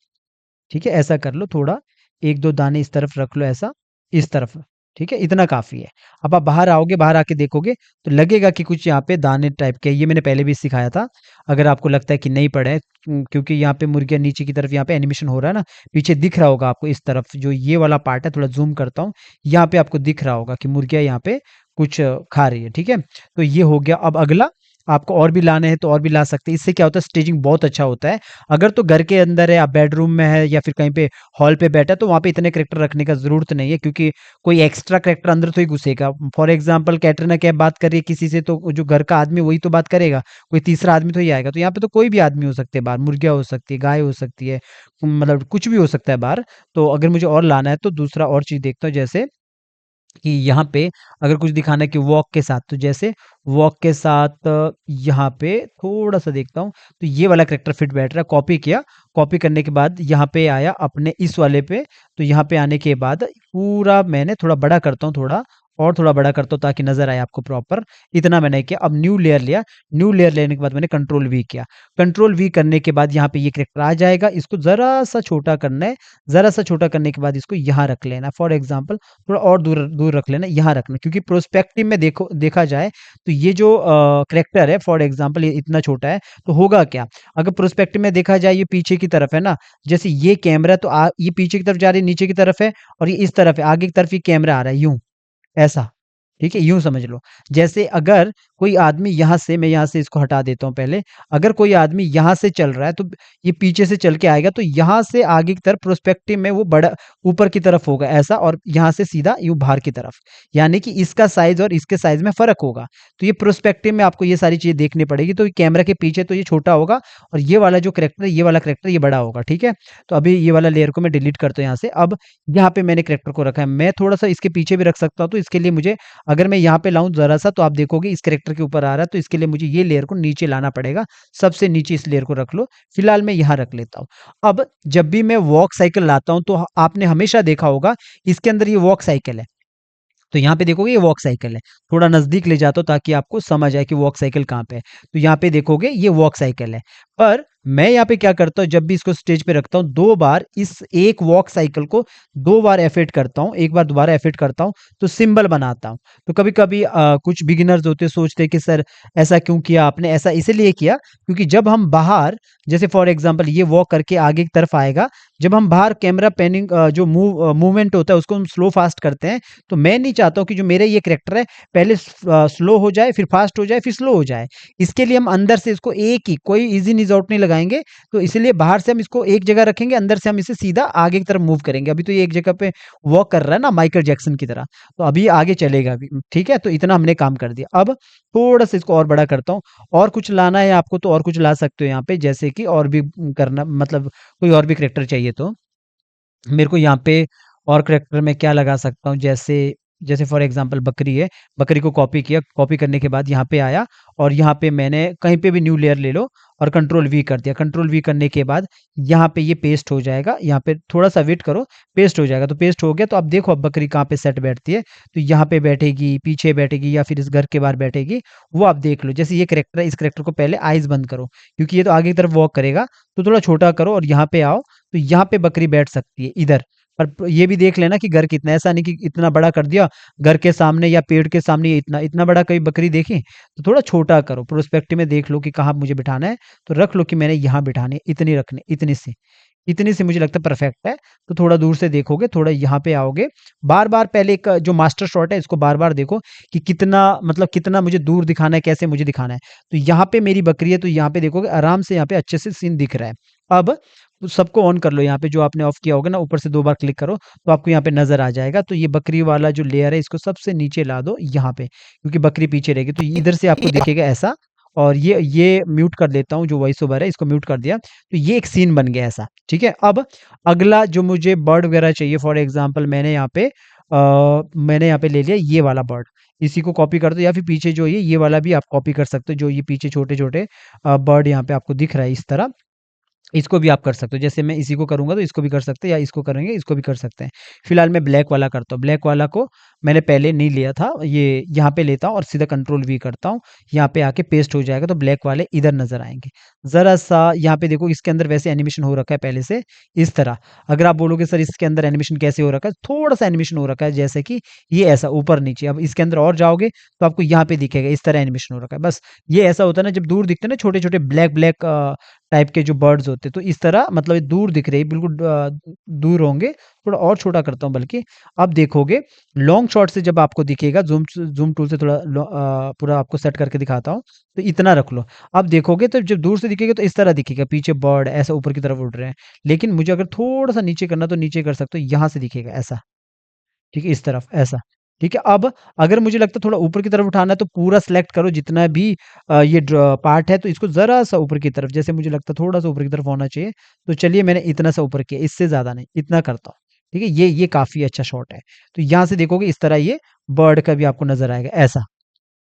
ठीक है? ऐसा कर लो थोड़ा, 1-2 दाने इस तरफ रख लो ऐसा, इस तरफ, ठीक है? इतना काफ़ी है। अब आप बाहर आओगे, बाहर आके देखोगे तो लगेगा कि कुछ यहाँ पे दाने टाइप के, ये मैंने पहले भी सिखाया था। अगर आपको लगता है कि नहीं पड़े हैं, क्योंकि यहाँ पे मुर्गियाँ नीचे की तरफ यहाँ पे एनिमेशन हो रहा है ना, पीछे दिख रहा होगा आपको इस तरफ जो ये वाला पार्ट है, थोड़ा ज़ूम करता हूँ, यहाँ पे आपको दिख रहा होगा कि मुर्गियाँ यहाँ पे कुछ खा रही है, ठीक है? तो ये हो गया। अब अगला आपको और भी लाने हैं तो और भी ला सकते हैं। इससे क्या होता है, स्टेजिंग बहुत अच्छा होता है। अगर तो घर के अंदर है, आप बेडरूम में है या फिर कहीं पे हॉल पे बैठा है, तो वहाँ पे इतने कैरेक्टर रखने का ज़रूरत नहीं है, क्योंकि कोई एक्स्ट्रा कैरेक्टर अंदर तो ही घुसेगा। फॉर एग्ज़ाम्पल कैटरीना कैफ बात कर रही है किसी से, तो जो घर का आदमी वही तो बात करेगा, कोई तीसरा आदमी तो ही आएगा। तो यहाँ पे तो कोई भी आदमी हो सकते हैं बाहर, मुर्गियाँ हो सकती है, गाय हो सकती है, मतलब कुछ भी हो सकता है बाहर। तो अगर मुझे और लाना है तो दूसरा और चीज़ देखता हूँ, जैसे कि यहाँ पे अगर कुछ दिखाना है कि वॉक के साथ, तो जैसे वॉक के साथ यहाँ पे थोड़ा-सा देखता हूँ, तो ये वाला कैरेक्टर फिट बैठ रहा है, कॉपी किया, कॉपी करने के बाद यहाँ पे आया अपने इस वाले पे, तो यहाँ पे आने के बाद पूरा मैंने थोड़ा बड़ा करता हूँ, थोड़ा और थोड़ा बड़ा करता हूँ ताकि नज़र आए आपको प्रॉपर, इतना मैंने किया। अब न्यू लेयर लिया, न्यू लेयर लेने के बाद मैंने कंट्रोल वी किया, कंट्रोल वी करने के बाद यहाँ पे ये कैरेक्टर आ जाएगा, इसको ज़रा-सा छोटा करना है, ज़रा-सा छोटा करने के बाद इसको यहाँ रख लेना है। फॉर एग्ज़ाम्पल थोड़ा और दूर दूर रख लेना, यहाँ रखना, क्योंकि प्रोस्पेक्टिव में देखा जाए तो ये जो करैक्टर है, फॉर एग्ज़ाम्पल ये इतना छोटा है, तो होगा क्या? अगर प्रोस्पेक्टिव में देखा जाए ये पीछे की तरफ है ना, जैसे ये कैमरा तो ये पीछे की तरफ जा रही है, नीचे की तरफ है और ये इस तरफ है, आगे की तरफ ये कैमरा आ रहा है यूँ, ऐसा। ठीक है? यूँ समझ लो। जैसे अगर कोई आदमी यहाँ से, मैं यहाँ से इसको हटा देता हूँ पहले, अगर कोई आदमी यहाँ से चल रहा है तो ये पीछे से चल के आएगा, तो यहाँ से आगे की तरफ प्रोस्पेक्टिव में वो बड़ा ऊपर की तरफ होगा ऐसा, और यहाँ से सीधा यूँ बाहर की तरफ। यानी कि इसका साइज़ और इसके साइज़ में फ़र्क होगा। तो ये प्रोस्पेक्टिव में आपको ये सारी चीज़ें देखनी पड़ेगी, तो कैमरा के पीछे तो ये छोटा होगा और ये वाला जो कैरेक्टर है, ये वाला कैरेक्टर ये बड़ा होगा, ठीक है? तो अभी ये वाला लेयर को मैं डिलीट करता हूँ यहाँ से। अब यहाँ पे मैंने कैरेक्टर को रखा है, मैं थोड़ा-सा इसके पीछे भी रख सकता हूँ, तो इसके लिए मुझे, अगर मैं यहाँ पे लाऊँ ज़रा-सा, तो आप देखोगे इस कैरेक्टर के ऊपर आ रहा है, तो इसके लिए मुझे ये लेयर को नीचे लाना पड़ेगा। सबसे नीचे इस लेयर को रख लो, फिलहाल मैं यहाँ रख लेता हूँ। अब जब भी मैं वॉक साइकिल लाता हूँ, तो आपने हमेशा देखा होगा इसके अंदर ये वॉक साइकिल है। तो यहाँ पे देखोगे ये वॉक साइकिल है। थोड़ा नज़दीक ले जाता हूँ ताकि आपको समझ आए कि वॉक साइकिल कहाँ पे है। तो यहाँ पे देखोगे ये वॉक साइकिल है। पर मैं यहाँ पे क्या करता हूँ, जब भी इसको स्टेज पे रखता हूँ, 2 बार इस एक वॉक साइकिल को 2 बार एफेक्ट करता हूँ, 1 बार दोबारा एफेक्ट करता हूँ, तो सिंबल बनाता हूँ। तो कभी-कभी कुछ बिगिनर्स होते हैं, सोचते हैं कि सर ऐसा क्यों किया आपने? ऐसा इसीलिए किया क्योंकि जब हम बाहर, जैसे फॉर एग्ज़ाम्पल ये वॉक करके आगे की तरफ आएगा, जब हम बाहर कैमरा पैनिंग जो मूवमेंट होता है उसको हम स्लो फास्ट करते हैं, तो मैं नहीं चाहता हूँ कि जो मेरा ये कैरेक्टर है पहले स्लो हो जाए, फिर फास्ट हो जाए, फिर स्लो हो जाए। इसके लिए हम अंदर से इसको एक ही, कोई ईज़ी ईज़ आउट नहीं लगाएँगे, तो इसलिए बाहर से हम इसको एक जगह रखेंगे, अंदर से हम इसे सीधा आगे की तरफ मूव करेंगे। अभी तो ये एक जगह पे वॉक कर रहा है ना माइकल जैक्सन की तरह, तो अभी आगे चलेगा अभी, ठीक है? तो इतना हमने काम कर दिया। अब थोड़ा-सा इसको और बड़ा करता हूँ, और कुछ लाना है आपको तो और कुछ ला सकते हो यहाँ पे, जैसे कि और भी करना, मतलब कोई और भी कैरेक्टर चाहिए तो मेरे को यहाँ पे और करैक्टर मैं क्या लगा सकता हूँ, जैसे जैसे फॉर एग्ज़ाम्पल बकरी है, बकरी को कॉपी किया, कॉपी करने के बाद यहाँ पे आया और यहाँ पे मैंने कहीं पे भी न्यू लेयर ले लो और कंट्रोल वी कर दिया। कंट्रोल वी करने के बाद यहाँ पे ये पेस्ट हो जाएगा, यहाँ पे थोड़ा-सा वेट करो, पेस्ट हो जाएगा। तो पेस्ट हो गया, तो अब देखो अब बकरी कहाँ पे सेट बैठती है, तो यहाँ पे बैठेगी, पीछे बैठेगी या फिर इस घर के बाहर बैठेगी, वो आप देख लो। जैसे ये कैरेक्टर है, इस कैरेक्टर को पहले आइज़ बंद करो, क्योंकि ये तो आगे की तरफ वॉक करेगा, तो थोड़ा छोटा करो और यहाँ पे आओ, तो यहाँ पे बकरी बैठ सकती है इधर। पर ये भी देख लेना कि घर कितना है, ऐसा नहीं कि इतना बड़ा कर दिया, घर के सामने या पेड़ के सामने ये इतना इतना बड़ा कहीं बकरी देखी, तो थोड़ा छोटा करो, प्रोस्पेक्टिव में देख लो कि कहाँ मुझे बिठाना है, तो रख लो कि मैंने यहाँ बिठानी है, इतनी रखनी, इतनी से मुझे लगता है परफेक्ट है। तो थोड़ा दूर से देखोगे, थोड़ा यहाँ पे आओगे, बार-बार पहले एक जो मास्टर शॉट है इसको बार-बार देखो कि कितना, मतलब कितना मुझे दूर दिखाना है, कैसे मुझे दिखाना है। तो यहाँ पे मेरी बकरी है, तो यहाँ पे देखोगे आराम से यहाँ पे अच्छे से सीन दिख रहा है। अब सबको ऑन कर लो, यहाँ पे जो आपने ऑफ किया होगा ना, ऊपर से 2 बार क्लिक करो तो आपको यहाँ पे नज़र आ जाएगा। तो ये बकरी वाला जो लेयर है इसको सबसे नीचे ला दो यहाँ पे, क्योंकि बकरी पीछे रहेगी। तो इधर से आपको दिखेगा ऐसा, और ये म्यूट कर देता हूँ, जो वॉइस ओवर है इसको म्यूट कर दिया। तो ये एक सीन बन गया ऐसा, ठीक है। अब अगला जो मुझे बर्ड वगैरह चाहिए, फॉर एग्ज़ाम्पल मैंने यहाँ पे ले लिया ये वाला बर्ड, इसी को कॉपी कर दो, या फिर पीछे जो ये वाला भी आप कॉपी कर सकते हो, जो ये पीछे छोटे-छोटे बर्ड यहाँ पे आपको दिख रहा है इस तरह। इसको भी आप कर सकते हो, जैसे मैं इसी को करूँगा तो इसको भी कर सकते हैं, या इसको करेंगे इसको भी कर सकते हैं। फिलहाल मैं ब्लैक वाला करता हूँ, ब्लैक वाला को मैंने पहले नहीं लिया था, ये यहाँ पे लेता हूँ और सीधा कंट्रोल वी करता हूँ, यहाँ पे आके पेस्ट हो जाएगा, तो ब्लैक वाले इधर नज़र आएँगे। ज़रा-सा यहाँ पे देखो, इसके अंदर वैसे एनिमेशन हो रखा है पहले से इस तरह। अगर आप बोलोगे सर इसके अंदर एनिमेशन कैसे हो रखा है, थोड़ा-सा एनिमेशन हो रखा है, जैसे कि ये ऐसा ऊपर-नीचे। अब इसके अंदर और जाओगे तो आपको यहाँ पे दिखेगा इस तरह एनिमेशन हो रखा है। बस ये ऐसा होता है ना, जब दूर दिखते हैं ना छोटे-छोटे ब्लैक-ब्लैक टाइप के जो बर्ड्स होते हैं, तो इस तरह मतलब ये दूर दिख रही है, बिल्कुल दूर होंगे। थोड़ा और छोटा करता हूँ बल्कि, अब देखोगे लॉन्ग शॉट से जब आपको दिखेगा, ज़ूम टूल से थोड़ा पूरा आपको सेट करके दिखाता हूँ, तो इतना रख लो। अब देखोगे तो जब दूर से दिखेगा तो इस तरह दिखेगा, पीछे बर्ड ऐसा ऊपर की तरफ उड़ रहे हैं। लेकिन मुझे अगर थोड़ा-सा नीचे करना तो नीचे कर सकते हो, यहाँ से दिखेगा ऐसा। ठीक है, इस तरफ ऐसा, ठीक है। अब अगर मुझे लगता है थोड़ा ऊपर की तरफ उठाना है तो पूरा सेलेक्ट करो, जितना भी ये पार्ट है, तो इसको ज़रा-सा ऊपर की तरफ, जैसे मुझे लगता है थोड़ा-सा ऊपर की तरफ होना चाहिए, तो चलिए मैंने इतना सा ऊपर किया, इससे ज़्यादा नहीं, इतना करता हूँ। ठीक है, ये काफ़ी अच्छा शॉट है। तो यहाँ से देखोगे इस तरह ये बर्ड का भी आपको नज़र आएगा ऐसा।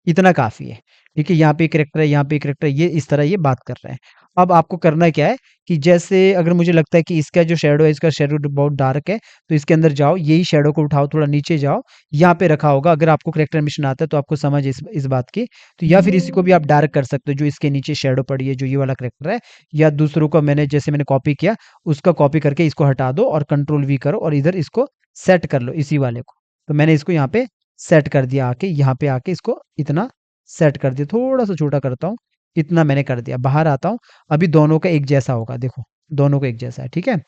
इतना काफ़ी है, ठीक है? यहाँ पे एक कैरेक्टर है, यहाँ पे एक कैरेक्टर है, ये इस तरह ये बात कर रहे हैं। अब आपको करना क्या है कि जैसे अगर मुझे लगता है कि इसका जो शैडो है, इसका शैडो बहुत डार्क है, तो इसके अंदर जाओ, यही शैडो को उठाओ, थोड़ा नीचे जाओ, यहाँ पे रखा होगा। अगर आपको कैरेक्टर एनिमेशन आता है तो आपको समझ इस बात की। तो या फिर इसी को भी आप डार्क कर सकते हो, जो इसके नीचे शैडो पड़ी है, जो ये वाला कैरेक्टर है, या दूसरों को मैंने कॉपी किया, उसका कॉपी करके इसको हटा दो और कंट्रोल वी करो और इधर इसको सेट कर लो इसी वाले को। तो मैंने इसको यहाँ पे सेट कर दिया आके, यहाँ पे आके इसको इतना सेट कर दिया, थोड़ा-सा छोटा करता हूँ, इतना मैंने कर दिया। बाहर आता हूँ, अभी दोनों का एक जैसा होगा, देखो, दोनों का एक जैसा है, ठीक है?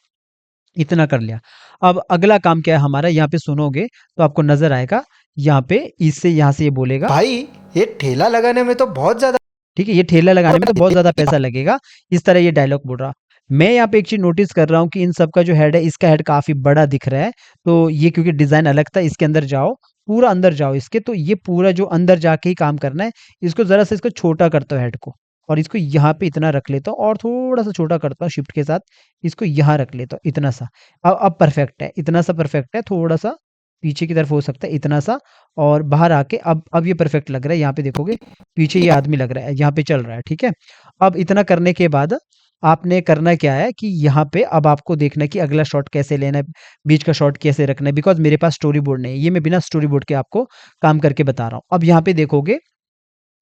इतना कर लिया। अब अगला काम क्या है हमारा, यहाँ पे सुनोगे तो आपको नज़र आएगा, यहाँ पे इससे यहाँ से ये बोलेगा, भाई ये ठेला लगाने में तो बहुत ज़्यादा ठीक है? ये ठेला लगाने में तो बहुत ज़्यादा पैसा लगेगा, इस तरह ये डायलॉग बोल रहा। मैं यहाँ पे एक चीज़ नोटिस कर रहा हूँ कि इन सब का जो हेड है, इसका हेड काफ़ी बड़ा दिख रहा है, तो ये क्योंकि डिज़ाइन अलग था, इसके अंदर जाओ, पूरा अंदर जाओ इसके, तो ये पूरा जो अंदर जाके ही काम करना है, इसको ज़रा-सा इसको छोटा करता हूँ हेड को, और इसको यहाँ पे इतना रख लेता हूँ और थोड़ा-सा छोटा करता हूँ शिफ्ट के साथ, इसको यहाँ रख लेता हूँ, इतना सा। अब परफेक्ट है, इतना सा परफेक्ट है, थोड़ा-सा पीछे की तरफ हो सकता है, इतना सा, और बाहर आके अब ये परफेक्ट लग रहा है, यहाँ पे देखोगे, पीछे ये आदमी लग रहा है, यहाँ पे चल रहा है, ठीक है? अब इतना करने के बाद आपने करना क्या है कि यहाँ पे अब आपको देखना है कि अगला शॉट कैसे लेना है, बीच का शॉट कैसे रखना है, बिकॉज़ मेरे पास स्टोरी बोर्ड नहीं है, ये मैं बिना स्टोरी बोर्ड के आपको काम करके बता रहा हूँ। अब यहाँ पे देखोगे,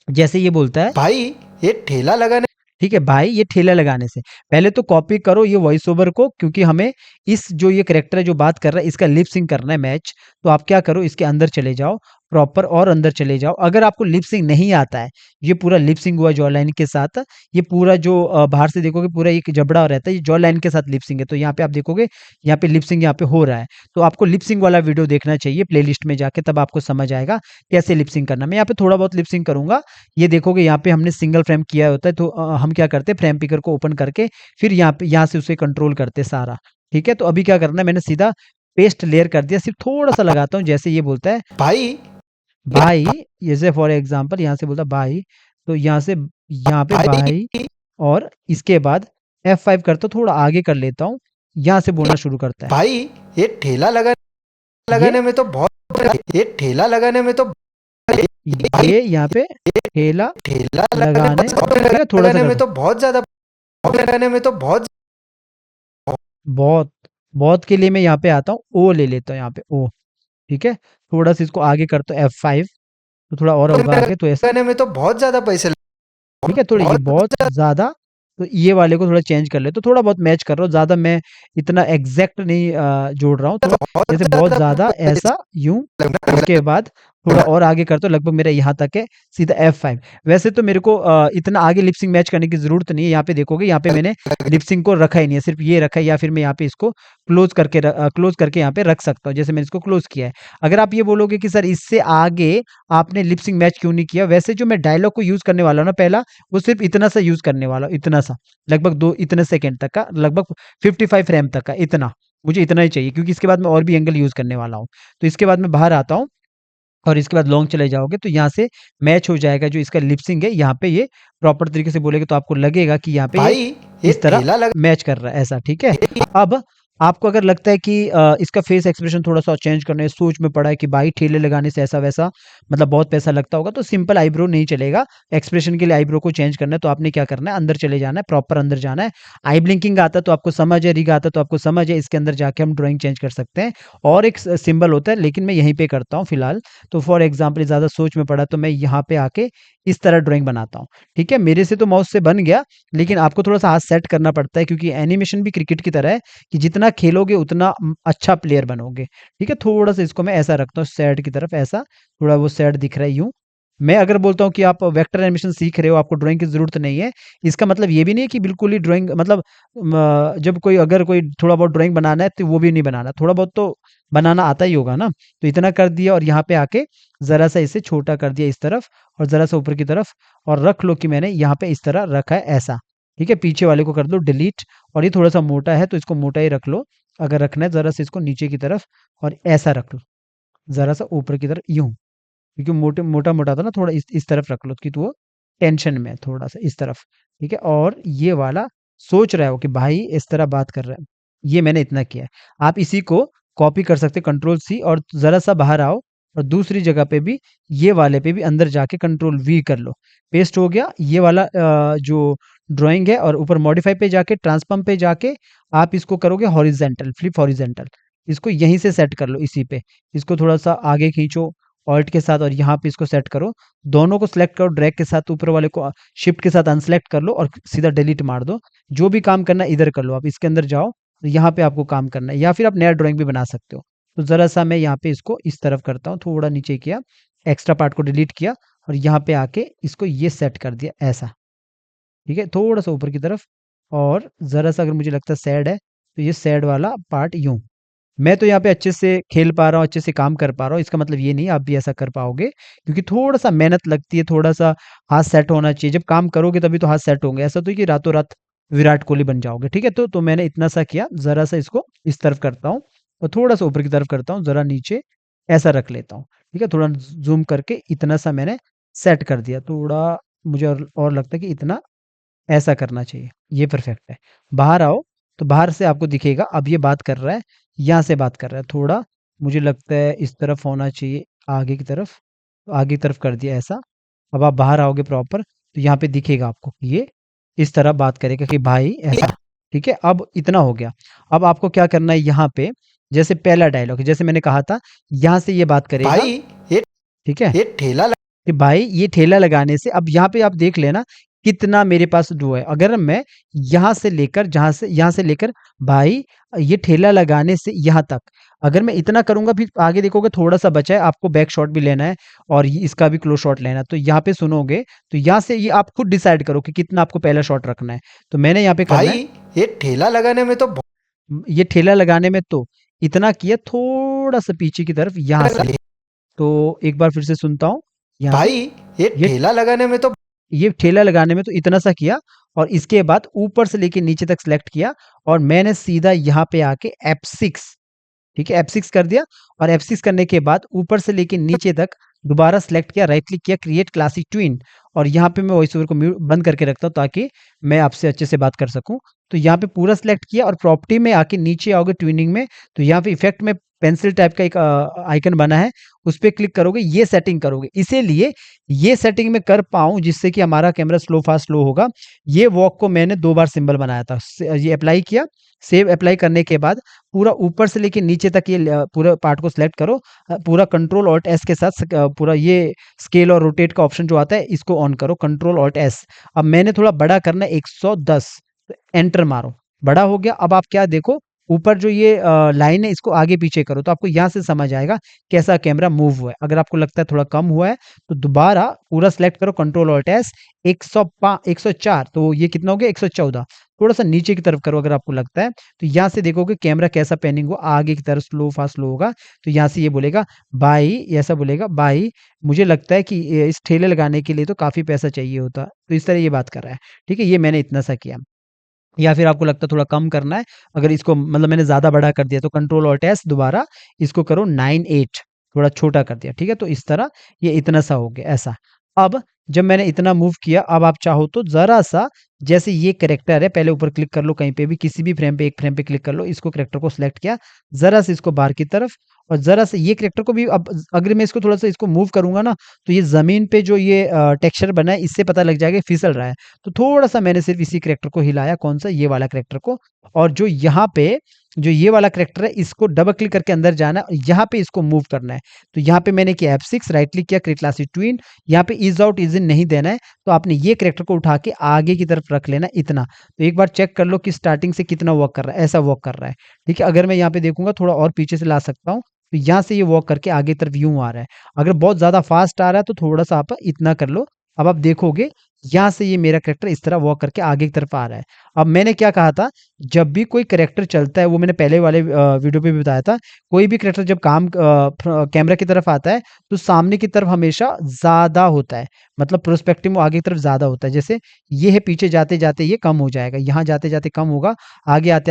जैसे ये बोलता है, भाई ये ठेला लगाने ठीक है भाई, ये ठेला लगाने से पहले तो कॉपी करो ये वॉइस ओवर को, क्योंकि हमें इस जो ये कैरेक्टर है जो बात कर रहा है, इसका लिप सिंक करना है मैच। तो आप क्या करो, इसके अंदर चले जाओ, प्रॉपर और अंदर चले जाओ। अगर आपको लिप सिंक नहीं आता है, ये पूरा लिप सिंक हुआ जॉ लाइन के साथ, ये पूरा जो बाहर से देखोगे पूरा एक जबड़ा रहता है, ये जॉ लाइन के साथ लिप सिंक है। तो यहाँ पे आप देखोगे, यहाँ पे लिप सिंक यहाँ पे हो रहा है, तो आपको लिप सिंक वाला वीडियो देखना चाहिए प्लेलिस्ट में जाके, तब आपको समझ आएगा कैसे लिप सिंक करना। मैं यहाँ पे थोड़ा बहुत लिप सिंक करूंगा। ये देखोगे यहाँ पे हमने सिंगल फ्रेम किया होता है, तो हम क्या करते हैं, फ्रेम पिकर को ओपन करके फिर यहाँ से उसे कंट्रोल करते सारा। ठीक है, तो अभी क्या करना है, मैंने सीधा पेस्ट लेयर कर दिया, सिर्फ थोड़ा सा लगाता हूँ, जैसे ये बोलता है भाई भाई, जैसे फॉर एग्जांपल यहाँ से बोलता है भाई, तो यहाँ से यहाँ पे भाई भाई, और इसके बाद F5 करता हूँ, थोड़ा आगे कर लेता हूँ, यहाँ से बोलना शुरू करता है। भाई ये ठेला ये लगाने में तो बहुत ये ठेला लगाने में तो भाई ये यहाँ पे ठेला ठेला लगाने, ठीक है, थोड़ा सा लगाने कर में दो। तो बहुत ज़्यादा लगाने में तो बहुत बहुत बहुत के लिए मैं यहाँ पे आता हूँ, ओ ले लेता हूँ यहाँ पे, ओ, ठीक है, थोड़ा सा इसको आगे करता हूँ F5, तो थोड़ा और होगा आगे, तो ऐसा, लगाने में तो बहुत ज़्यादा पैसे ठीक है, थोड़ा ये बहुत ज़्यादा, तो ये वाले को थोड़ा चेंज कर ले, तो थोड़ा बहुत मैच कर रहा हूँ, ज़्यादा मैं इतना एग्जैक्ट नहीं जोड़ रहा हूँ, थोड़ा जैसे बहुत ज़्यादा ऐसा यूं, उसके बाद थोड़ा और आगे करता हूँ, लगभग मेरा यहाँ तक है, सीधा F5। वैसे तो मेरे को इतना आगे लिप सिंक मैच करने की ज़रूरत नहीं है। यहाँ पे देखोगे, यहाँ पे मैंने लिप सिंक को रखा ही नहीं है, सिर्फ ये रखा है, या फिर मैं यहाँ पे इसको क्लोज करके यहाँ पे रख सकता हूँ, जैसे मैंने इसको क्लोज किया है। अगर आप ये बोलोगे कि सर इससे आगे आपने लिप सिंक मैच क्यों नहीं किया, वैसे जो मैं डायलॉग को यूज़ करने वाला हूँ ना पहला, वो सिर्फ इतना सा यूज़ करने वाला हूँ, इतना सा, लगभग 2 इतने सेकंड तक का, लगभग 55 फ्रेम तक का, इतना। मुझे इतना ही चाहिए, क्योंकि इसके बाद मैं और भी एंगल यूज़ करने वाला हूँ। तो इसके बाद मैं बाहर आता हूँ और इसके बाद लॉन्ग चले जाओगे तो यहाँ से मैच हो जाएगा जो इसका लिप सिंक है, यहाँ पे ये प्रॉपर तरीके से बोलेंगे तो आपको लगेगा कि यहाँ पे ये भाई ये इस तरह ठेला लगा मैच कर रहा है, ऐसा, ठीक है। अब आपको अगर लगता है कि इसका फेस एक्सप्रेशन थोड़ा-सा चेंज करना है, सोच में पड़ा है कि भाई ठेले लगाने से ऐसा-वैसा मतलब बहुत पैसा लगता होगा, तो सिंपल आईब्रो नहीं चलेगा। एक्सप्रेशन के लिए आईब्रो को चेंज करना है तो आपने क्या करना है, अंदर चले जाना है, प्रॉपर अंदर जाना है। आई ब्लिंकिंग आता है तो आपको समझ है, रिग आता है तो आपको समझ है, इसके अंदर जाके हम ड्राइंग चेंज कर सकते हैं। और एक सिंबल होता है, लेकिन मैं यहीं पे करता हूँ फिलहाल। तो फॉर एग्जाम्पल ज़्यादा सोच में पड़ा तो मैं यहाँ पे आके इस तरह ड्राइंग बनाता हूँ, ठीक है। मेरे से तो माउस से बन गया, लेकिन आपको थोड़ा-सा हाथ सेट करना पड़ता है, क्योंकि एनिमेशन भी क्रिकेट की तरह है कि जितना खेलोगे उतना अच्छा प्लेयर बनोगे, ठीक है। थोड़ा-सा इसको मैं ऐसा रखता हूँ साइड की तरफ, ऐसा, थोड़ा वो साइड दिख रहा है यूँ। मैं अगर बोलता हूँ कि आप वेक्टर एनिमेशन सीख रहे हो, आपको ड्राइंग की ज़रूरत नहीं है, इसका मतलब ये भी नहीं है कि बिल्कुल ही ड्राइंग मतलब जब कोई अगर कोई थोड़ा बहुत ड्राइंग बनाना है तो वो भी नहीं बनाना, थोड़ा बहुत तो बनाना आता ही होगा ना। तो इतना कर दिया और यहाँ पे आके ज़रा-सा इसे छोटा कर दिया इस तरफ और ज़रा-सा ऊपर की तरफ, और रख लो कि मैंने यहाँ पे इस तरह रखा है ऐसा, ठीक है। पीछे वाले को कर दो डिलीट, और ये थोड़ा-सा मोटा है तो इसको मोटा ही रख लो। अगर रखना है ज़रा-सा इसको नीचे की तरफ और ऐसा रख लो, ज़रा-सा ऊपर की तरफ यूँ, क्योंकि मोटा-मोटा था ना, थोड़ा इस तरफ रख लो कि तो वो टेंशन में है थोड़ा-सा इस तरफ, ठीक है। और ये वाला सोच रहे हो कि भाई इस तरह बात कर रहा है, ये मैंने इतना किया है। आप इसी को कॉपी कर सकते हैं, कंट्रोल सी, और ज़रा-सा बाहर आओ और दूसरी जगह पे भी, ये वाले पे भी अंदर जाके कंट्रोल वी कर लो। पेस्ट हो गया ये वाला जो ड्राइंग है, और ऊपर मॉडिफाई पे जाके, ट्रांसफॉर्म पे जाके आप इसको करोगे हॉरिज़ॉन्टल, फ्लिप हॉरिज़ॉन्टल। इसको यहीं से सेट कर लो इसी पे। इसको थोड़ा-सा आगे खींचो ऑल्ट के साथ और यहाँ पे इसको सेट करो। दोनों को सेलेक्ट करो, ड्रैग के साथ ऊपर वाले को शिफ्ट के साथ अनसेलेक्ट कर लो और सीधा डिलीट मार दो। जो भी काम करना है इधर कर लो, आप इसके अंदर जाओ, तो यहाँ पे आपको काम करना है, या फिर आप नया ड्राइंग भी बना सकते हो। तो ज़रा-सा मैं यहाँ पे इसको इस तरफ करता हूँ, थोड़ा नीचे किया, एक्स्ट्रा पार्ट को डिलीट किया और यहाँ पे आके इसको ये सेट कर दिया ऐसा, ठीक है? थोड़ा-सा ऊपर की तरफ, और ज़रा-सा अगर मुझे लगता है सैड है, तो ये सैड वाला पार्ट यूँ। मैं तो यहाँ पे अच्छे से खेल पा रहा हूँ, अच्छे से काम कर पा रहा हूँ, इसका मतलब ये नहीं आप भी ऐसा कर पाओगे, क्योंकि थोड़ा-सा मेहनत लगती है, थोड़ा-सा हाथ सेट होना चाहिए। जब काम करोगे तभी तो हाथ सेट होंगे, ऐसा तो है कि रातों-रात विराट कोहली बन जाओगे, ठीक है? तो मैंने इतना सा किया, ज़रा-सा इसको इस तरफ करता हूँ और थोड़ा-सा ऊपर की तरफ करता हूँ, ज़रा नीचे ऐसा रख लेता हूँ, ठीक है? थोड़ा ज़ूम करके इतना सा मैंने सेट कर दिया, थोड़ा मुझे और लगता है कि इतना ऐसा करना चाहिए, ये परफेक्ट है। बाहर आओ, तो बाहर से आपको दिखेगा अब ये बात कर रहा है, यहाँ से बात कर रहा है, थोड़ा मुझे लगता है इस तरफ होना चाहिए, आगे की तरफ, तो आगे की तरफ कर दिया ऐसा। अब आप बाहर आओगे प्रॉपर, तो यहाँ पे दिखेगा आपको कि ये इस तरह बात करेगा कि भाई ऐसा, ठीक है? अब इतना हो गया। अब आपको क्या करना है यहाँ पे, जैसे पहला डायलॉग जैसे मैंने कहा था, यहाँ से ये बात करेगा, भाई ये ठीक है? ये ठेला कि भाई ये ठेला लगाने से, अब यहाँ पे आप देख लेना कितना मेरे पास डो है। अगर मैं यहाँ से लेकर भाई ये ठेला लगाने से यहाँ तक, अगर मैं इतना करूँगा, फिर आगे देखोगे थोड़ा-सा बचा है, आपको बैक शॉट भी लेना है और ये इसका भी क्लोज़ शॉट लेना है। तो यहाँ पे सुनोगे, तो यहाँ से ये आप खुद डिसाइड करो कि कितना आपको पहला शॉट रखना है। तो मैंने यहाँ पे करना है, भाई ये ठेला लगाने में तो ये ठेला लगाने में तो इतना किया, थोड़ा-सा पीछे की तरफ यहाँ से। तो एक बार फिर से सुनता हूँ, यहाँ से, भाई ये ये ठेला लगाने में तो ये ठेला लगाने में तो इतना सा किया, और इसके बाद ऊपर से लेके नीचे तक सेलेक्ट किया और मैंने सीधा यहाँ पे आके F6, ठीक है, F6 कर दिया। और F6 करने के बाद ऊपर से लेके नीचे तक दोबारा सेलेक्ट किया, राइट क्लिक किया, क्रिएट क्लासिक ट्विन, और यहाँ पे मैं वॉइस ओवर को बंद करके रखता हूँ ताकि मैं आपसे अच्छे से बात कर सकूँ। तो यहाँ पे पूरा सेलेक्ट किया और प्रॉपर्टी में आके नीचे आओगे ट्विनिंग में, तो यहाँ पे इफेक्ट में पेंसिल टाइप का एक आइकन बना है, उस पे क्लिक करोगे, ये सेटिंग करोगे। इसीलिए ये सेटिंग मैं कर पाऊँ जिससे कि हमारा कैमरा स्लो होगा। ये वॉक को मैंने 2 बार सिंबल बनाया था। ये अप्लाई किया, सेव अप्लाई करने के बाद पूरा ऊपर से लेके नीचे तक ये पूरा पार्ट को सिलेक्ट करो, पूरा कंट्रोल ऑल्ट एस के साथ पूरा ये स्केल और रोटेट का ऑप्शन जो आता है इसको ऑन करो, कंट्रोल ऑल्ट एस। अब मैंने थोड़ा बड़ा करना है 110, एंटर मारो, बड़ा हो गया। अब आप क्या देखो, ऊपर जो ये लाइन है इसको आगे पीछे करो, तो आपको यहाँ से समझ आएगा कैसा कैमरा मूव हुआ है। अगर आपको लगता है थोड़ा कम हुआ है तो दोबारा पूरा सेलेक्ट करो, कंट्रोल ऑल्ट एस, 104, तो ये कितना हो गया 114। थोड़ा सा नीचे की तरफ करो अगर आपको लगता है, तो यहाँ से देखोगे कैमरा कैसा पैनिंग हुआ, आगे की तरफ स्लो फास्ट स्लो होगा। तो यहाँ से ये बोलेगा भाई, ऐसा बोलेगा भाई मुझे लगता है कि इस ठेले लगाने के लिए तो काफी पैसा चाहिए होता, तो इस तरह ये बात कर रहा है। ठीक है, ये मैंने इतना सा किया। या फिर आपको लगता है थोड़ा कम करना है, अगर इसको मतलब मैंने ज़्यादा बड़ा कर दिया तो कंट्रोल ऑल्ट एस, दोबारा इसको करो 98, थोड़ा छोटा कर दिया। ठीक है, तो इस तरह ये इतना सा हो गया ऐसा। अब जब मैंने इतना मूव किया, अब आप चाहो तो ज़रा सा, जैसे ये कैरेक्टर है, पहले ऊपर क्लिक कर लो, कहीं पे भी किसी भी फ्रेम पे, एक फ्रेम पे क्लिक कर लो, इसको कैरेक्टर को सिलेक्ट किया, ज़रा से इसको बाहर की तरफ, और ज़रा से ये कैरेक्टर को भी, अब अगर मैं इसको थोड़ा सा इसको मूव करूंगा ना, तो ये ज़मीन पे जो ये टेक्सचर बना है इससे पता लग जाएगा फिसल रहा है। तो थोड़ा सा मैंने सिर्फ इसी कैरेक्टर को हिलाया, कौन सा, ये वाला कैरेक्टर को, और जो यहाँ पे जो ये वाला कैरेक्टर है इसको डबल क्लिक करके अंदर जाना है, यहाँ पे इसको मूव करना है। तो यहाँ पे मैंने किया F6, राइट क्लिक किया, क्रिएट क्लास ट्विन, यहाँ पे इज आउट इज इन नहीं देना है, तो आपने ये कैरेक्टर को उठा के आगे की तरफ रख लेना इतना। तो एक बार चेक कर लो कि स्टार्टिंग से कितना वर्क कर रहा है, ऐसा वर्क कर रहा है। ठीक है, अगर मैं यहाँ पे देखूंगा थोड़ा और पीछे से ला सकता हूँ, तो यहाँ से ये वर्क करके आगे की तरफ यूं आ रहा है। अगर बहुत ज्यादा फास्ट आ रहा है तो थोड़ा सा आप इतना कर लो। अब आप देखोगे यहाँ से ये मेरा कैरेक्टर इस तरह वॉक करके आगे की तरफ आ रहा है। अब मैंने क्या कहा था, जब भी कोई कैरेक्टर चलता है, वो मैंने पहले वाले वीडियो पे भी बताया था, कोई भी कैरेक्टर जब कैमरा की तरफ आता है तो सामने की तरफ हमेशा ज्यादा होता है, मतलब प्रोस्पेक्टिव में आगे की तरफ ज्यादा होता है। जैसे ये है, पीछे जाते जाते ये कम हो जाएगा, यहाँ जाते जाते कम होगा, आगे आते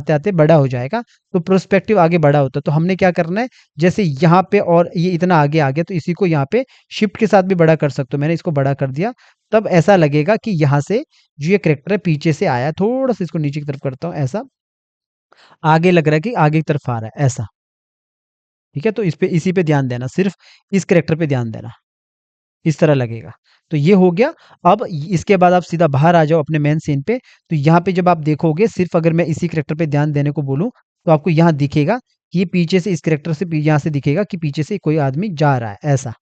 आते बड़ा हो जाएगा, तो प्रोस्पेक्टिव आगे बड़ा होता है। तो हमने क्या करना है, जैसे यहाँ पे और ये इतना आगे आ गया, तो इसी को यहाँ पे शिफ्ट के साथ भी बड़ा कर सकते हो। मैंने इसको बड़ा कर दिया, तब ऐसा लगेगा कि यहाँ से जो ये कैरेक्टर है पीछे से आया। थोड़ा सा इसको नीचे की तरफ करता हूँ, ऐसा आगे लग रहा है कि आगे की तरफ आ रहा है ऐसा। ठीक है, तो इस पे, इसी पे ध्यान देना, सिर्फ इस कैरेक्टर पे ध्यान देना, इस तरह लगेगा। तो ये हो गया। अब इसके बाद आप सीधा बाहर आ जाओ अपने मेन सीन पे। तो यहाँ पे जब आप देखोगे, सिर्फ अगर मैं इसी कैरेक्टर पे ध्यान देने को बोलूँ, तो आपको यहाँ दिखेगा कि ये पीछे से, इस कैरेक्टर से यहाँ से दिखेगा कि पीछे से कोई आदमी जा रहा है ऐसा।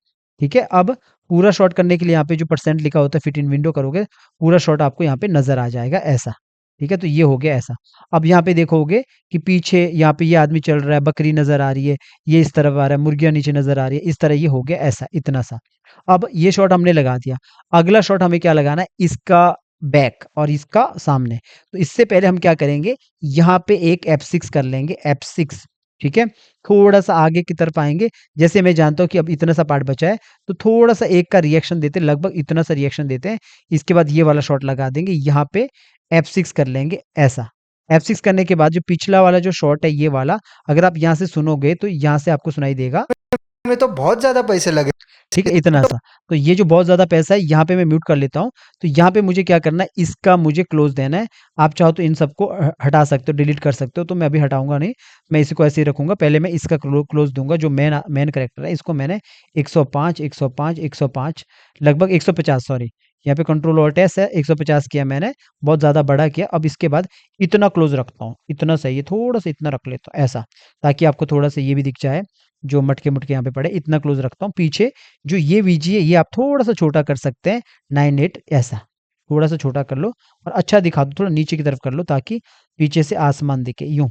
ठीक है, अब पूरा शॉट करने के लिए यहाँ पे जो परसेंट लिखा होता है, फिट इन विंडो करोगे, पूरा शॉट आपको यहाँ पे नजर आ जाएगा ऐसा। ठीक है, तो ये हो गया ऐसा। अब यहाँ पे देखोगे कि पीछे यहाँ पे ये आदमी चल रहा है, बकरी नजर आ रही है, ये इस तरफ आ रहा है, मुर्गियां नीचे नजर आ रही है, इस तरह ये हो गया ऐसा, इतना सा। अब ये शॉट हमने लगा दिया। अगला शॉट हमें क्या लगाना है, इसका बैक और इसका सामने। तो इससे पहले हम क्या करेंगे, यहाँ पे एक F6 कर लेंगे, F6। ठीक है, थोड़ा सा आगे की तरफ आएंगे, जैसे मैं जानता हूँ कि अब इतना सा पार्ट बचा है, तो थोड़ा सा एक का रिएक्शन देते हैं, लगभग इतना सा रिएक्शन देते हैं। इसके बाद ये वाला शॉट लगा देंगे, यहाँ पे F6 कर लेंगे ऐसा। F6 करने के बाद जो पिछला वाला जो शॉट है ये वाला, अगर आप यहाँ से सुनोगे तो यहाँ से आपको सुनाई देगा, में तो बहुत ज़्यादा पैसे लगे। ठीक है, इतना सा। तो ये जो बहुत ज़्यादा पैसा है, यहाँ पे मैं म्यूट कर लेता हूँ। तो यहाँ पे मुझे क्या करना है, इसका मुझे क्लोज़ देना है। आप चाहो तो इन सबको हटा सकते हो, डिलीट कर सकते हो, तो मैं अभी हटाऊँगा नहीं, मैं इसको ऐसे ही रखूँगा। पहले मैं इसका क्लोज़ दूँगा, जो मेन कैरेक्टर है, इसको मैंने 105, 105, 105, लगभग 150, सॉरी, यहाँ पे कंट्रोल ऑल्ट एस है, 150 किया मैंने, बहुत ज़्यादा बड़ा किया। अब इसके बाद इतना क्लोज़ रखता हूँ, इतना सही है, थोड़ा सा इतना रख लेता हूँ ऐसा, ताकि आपको थोड़ा सा ये भी दिख जाए, जो मटके-मुटके यहाँ पे पड़े, इतना क्लोज़ रखता हूँ। पीछे जो ये वीजी है, ये आप थोड़ा-सा छोटा कर सकते हैं, 98 ऐसा, थोड़ा-सा छोटा कर लो और अच्छा दिखा दो, थोड़ा नीचे की तरफ कर लो, ताकि पीछे से आसमान दिखे, यूँ,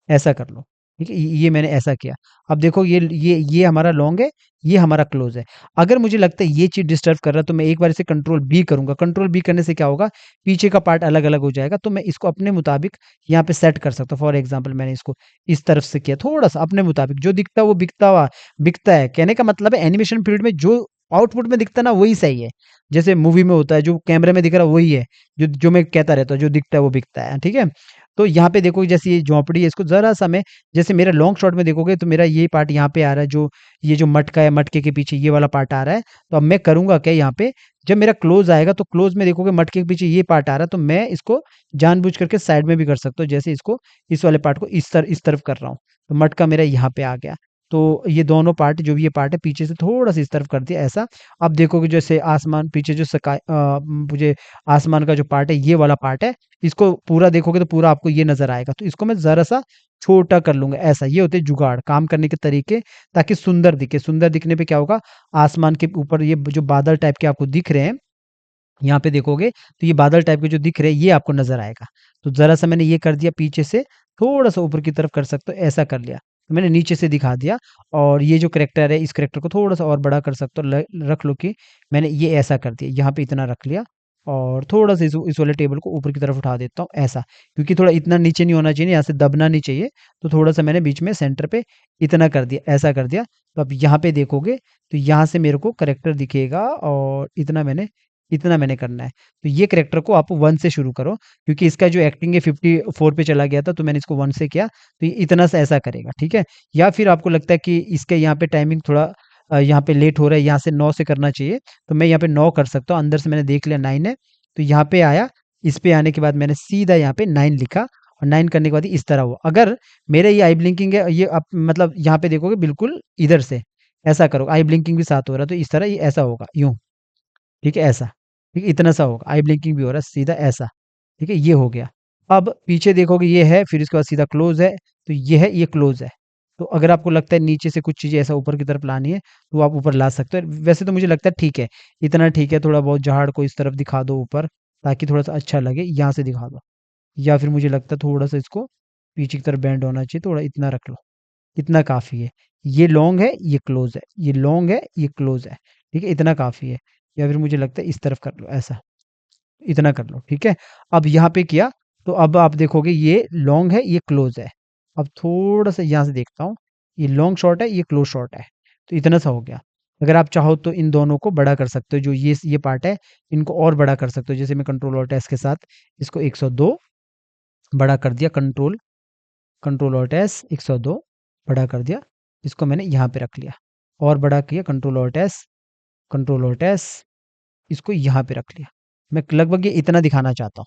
ऐसा कर लो। ठीक है, ये मैंने ऐसा किया। अब देखो ये हमारा लॉन्ग है, ये हमारा क्लोज़ है। अगर मुझे लगता है ये चीज़ डिस्टर्ब कर रहा है, तो मैं एक बार इसे कंट्रोल बी करूँगा। कंट्रोल बी करने से क्या होगा, पीछे का पार्ट अलग-अलग हो जाएगा, तो मैं इसको अपने मुताबिक यहाँ पे सेट कर सकता हूँ। फॉर एग्ज़ाम्पल मैंने इसको इस तरफ से किया, थोड़ा-सा अपने मुताबिक, जो दिखता है वो बिकता है। कहने का मतलब है एनिमेशन फ़ील्ड में जो आउटपुट में दिखता है ना, वही सही है। जैसे मूवी में होता है, जो कैमरे में दिख रहा है वही है, जो मैं कहता रहता हूँ, जो दिखता है वो बिकता है, ठीक है? तो यहाँ पे देखो, जैसे ये झोंपड़ी है, इसको ज़रा-सा मैं, जैसे मेरा लॉन्ग शॉट में देखोगे तो मेरा ये पार्ट यहाँ पे आ रहा है, जो ये जो मटका है, मटके के पीछे ये वाला पार्ट आ रहा है। तो अब मैं करूँगा क्या, यहाँ पे जब मेरा क्लोज़ आएगा, तो क्लोज़ में देखोगे मटके के पीछे ये पार्ट आ रहा है, तो मैं इसको जानबूझ करके साइड में भी कर सकता हूँ। जैसे इसको, इस वाले पार्ट को इस तरफ कर रहा हूँ, तो मटका मेरा यहाँ पे आ गया। तो ये दोनों पार्ट, जो भी ये पार्ट है, पीछे से थोड़ा-सा इस तरफ कर दिया ऐसा। अब देखोगे जैसे आसमान पीछे, जो मुझे आसमान का जो पार्ट है, ये वाला पार्ट है, इसको पूरा देखोगे तो पूरा आपको ये नज़र आएगा। तो इसको मैं ज़रा-सा छोटा कर लूँगा ऐसा। ये होते हैं जुगाड़, काम करने के तरीके, ताकि सुंदर दिखे। सुंदर दिखने पे क्या होगा, आसमान के ऊपर ये जो बादल टाइप के आपको दिख रहे हैं, यहाँ पे देखोगे तो ये बादल टाइप के जो दिख रहे हैं ये आपको नज़र आएगा। तो ज़रा-सा मैंने ये कर दिया पीछे से, थोड़ा-सा ऊपर की तरफ कर सकते हो, ऐसा कर लिया। तो मैंने नीचे से दिखा दिया और ये जो करैक्टर है, इस करैक्टर को थोड़ा-सा और बड़ा कर सकते हो, ल रख लो कि मैंने ये ऐसा कर दिया, यहाँ पे इतना रख लिया और थोड़ा-सा इस वाले टेबल को ऊपर की तरफ उठा देता हूँ, ऐसा। क्योंकि थोड़ा इतना नीचे नहीं होना चाहिए, यहाँ से दबना नहीं चाहिए, तो थोड़ा-सा मैंने बीच में सेंटर पे इतना कर दिया, ऐसा कर दिया। तो अब यहाँ पे देखोगे, तो यहाँ से मेरे को करैक्टर दिखेगा और इतना मैंने करना है। तो ये करैक्टर को आप 1 से शुरू करो, क्योंकि इसका जो एक्टिंग है 54 पे चला गया था, तो मैंने इसको 1 से किया, तो ये इतना सा ऐसा करेगा, ठीक है? या फिर आपको लगता है कि इसके यहाँ पे टाइमिंग थोड़ा यहाँ पे लेट हो रहा है, यहाँ से 9 से करना चाहिए, तो मैं यहाँ पे 9 कर सकता हूँ। अंदर से मैंने देख लिया 9 है, तो यहाँ पे आया, इस पे आने के बाद मैंने सीधा यहाँ पे 9 लिखा और 9 करने के बाद इस तरह हुआ। अगर मेरा ये आई ब्लिंकिंग है, ये आप मतलब यहाँ पे देखोगे बिल्कुल इधर से, ऐसा करो, आई ब्लिंकिंग भी साथ हो रहा है, तो इस तरह ये ऐसा होगा, यूँ। ठीक है, ऐसा। ठीक है, इतना सा होगा, आई ब्लिंकिंग भी हो रहा है, सीधा ऐसा। ठीक है, ये हो गया। अब पीछे देखोगे ये है, फिर इसके बाद सीधा क्लोज़ है, तो ये है, ये क्लोज़ है। तो अगर आपको लगता है नीचे से कुछ चीज़ें ऐसा ऊपर की तरफ लानी है, तो आप ऊपर ला सकते हो। वैसे तो मुझे लगता है ठीक है, इतना ठीक है, थोड़ा बहुत झाड़ को इस तरफ दिखा दो ऊपर, ताकि थोड़ा-सा अच्छा लगे, यहाँ से दिखा दो। या फिर मुझे लगता है थोड़ा-सा इसको पीछे की तरफ बेंड होना चाहिए, थोड़ा इतना रख लो, इतना काफ़ी है। ये लॉन्ग है, ये क्लोज़ है, ये लॉन्ग है, ये क्लोज़ है। ठीक है, इतना काफ़ी है। या फिर मुझे लगता है इस तरफ कर लो, ऐसा। इतना कर लो, ठीक है? अब यहाँ पे किया, तो अब आप देखोगे ये लॉन्ग है, ये क्लोज़ है। अब थोड़ा-सा यहाँ से देखता हूँ, ये लॉन्ग शॉट है, ये क्लोज़ शॉट है, तो इतना सा हो गया। अगर आप चाहो तो इन दोनों को बड़ा कर सकते हो, जो ये पार्ट है, इनको और बड़ा कर सकते हो। जैसे मैं कंट्रोल ऑल्ट एस के साथ इसको 102 बड़ा कर दिया, कंट्रोल ऑल्ट एस 102 बड़ा कर दिया। इसको मैंने यहाँ पे रख लिया और बड़ा किया, कंट्रोल ऑल्ट एस, इसको यहाँ पे रख लिया। मैं लगभग ये इतना दिखाना चाहता हूँ।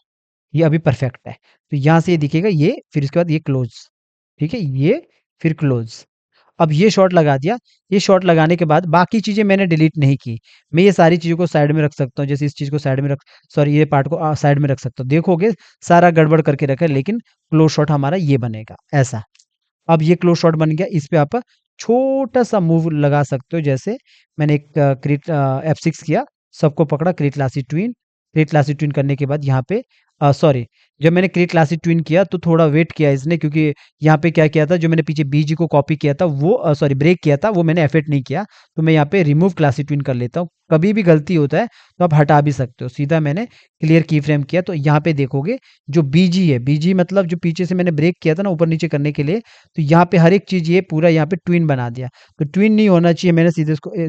ये अभी परफेक्ट है। तो यहाँ से ये दिखेगा ये, फिर इसके बाद ये क्लोज़, ठीक है? ये, फिर क्लोज़। अब ये शॉट लगा दिया, ये शॉट लगाने के बाद बाकी चीज़ें मैंने डिलीट नहीं की। मैं ये सारी चीज़ों को साइड में रख सकता हूँ, जैसे इस चीज़ को साइड में रख, सॉरी, ये पार्ट को साइड में रख सकता हूँ। देखोगे सारा गड़बड़ करके रखा है, लेकिन क्लोज़ शॉट हमारा ये बनेगा, ऐसा। अब ये क्लोज़ शॉट बन गया, इस पे आप छोटा-सा मूव लगा सकते हो, जैसे मैंने एक F6 किया, सबको पकड़ा, क्रिएट क्लासिक ट्विन करने के बाद यहाँ पे सॉरी, जब मैंने क्रिएट क्लासिक ट्विन किया तो थोड़ा वेट किया इसने, क्योंकि यहाँ पे क्या किया था, जो मैंने पीछे बीजी को कॉपी किया था वो सॉरी ब्रेक किया था, वो मैंने F8 नहीं किया। तो मैं यहाँ पे रिमूव क्लासिक ट्विन कर लेता हूँ। कभी भी गलती होता है तो आप हटा भी सकते हो। सीधा मैंने क्लियर की फ्रेम किया, तो यहाँ पे देखोगे जो बीजी है, बीजी मतलब जो पीछे से मैंने ब्रेक किया था ना ऊपर नीचे करने के लिए, तो यहाँ पे हर एक चीज़ ये पूरा यहाँ पे ट्विन बना दिया। तो ट्विन नहीं होना चाहिए, मैंने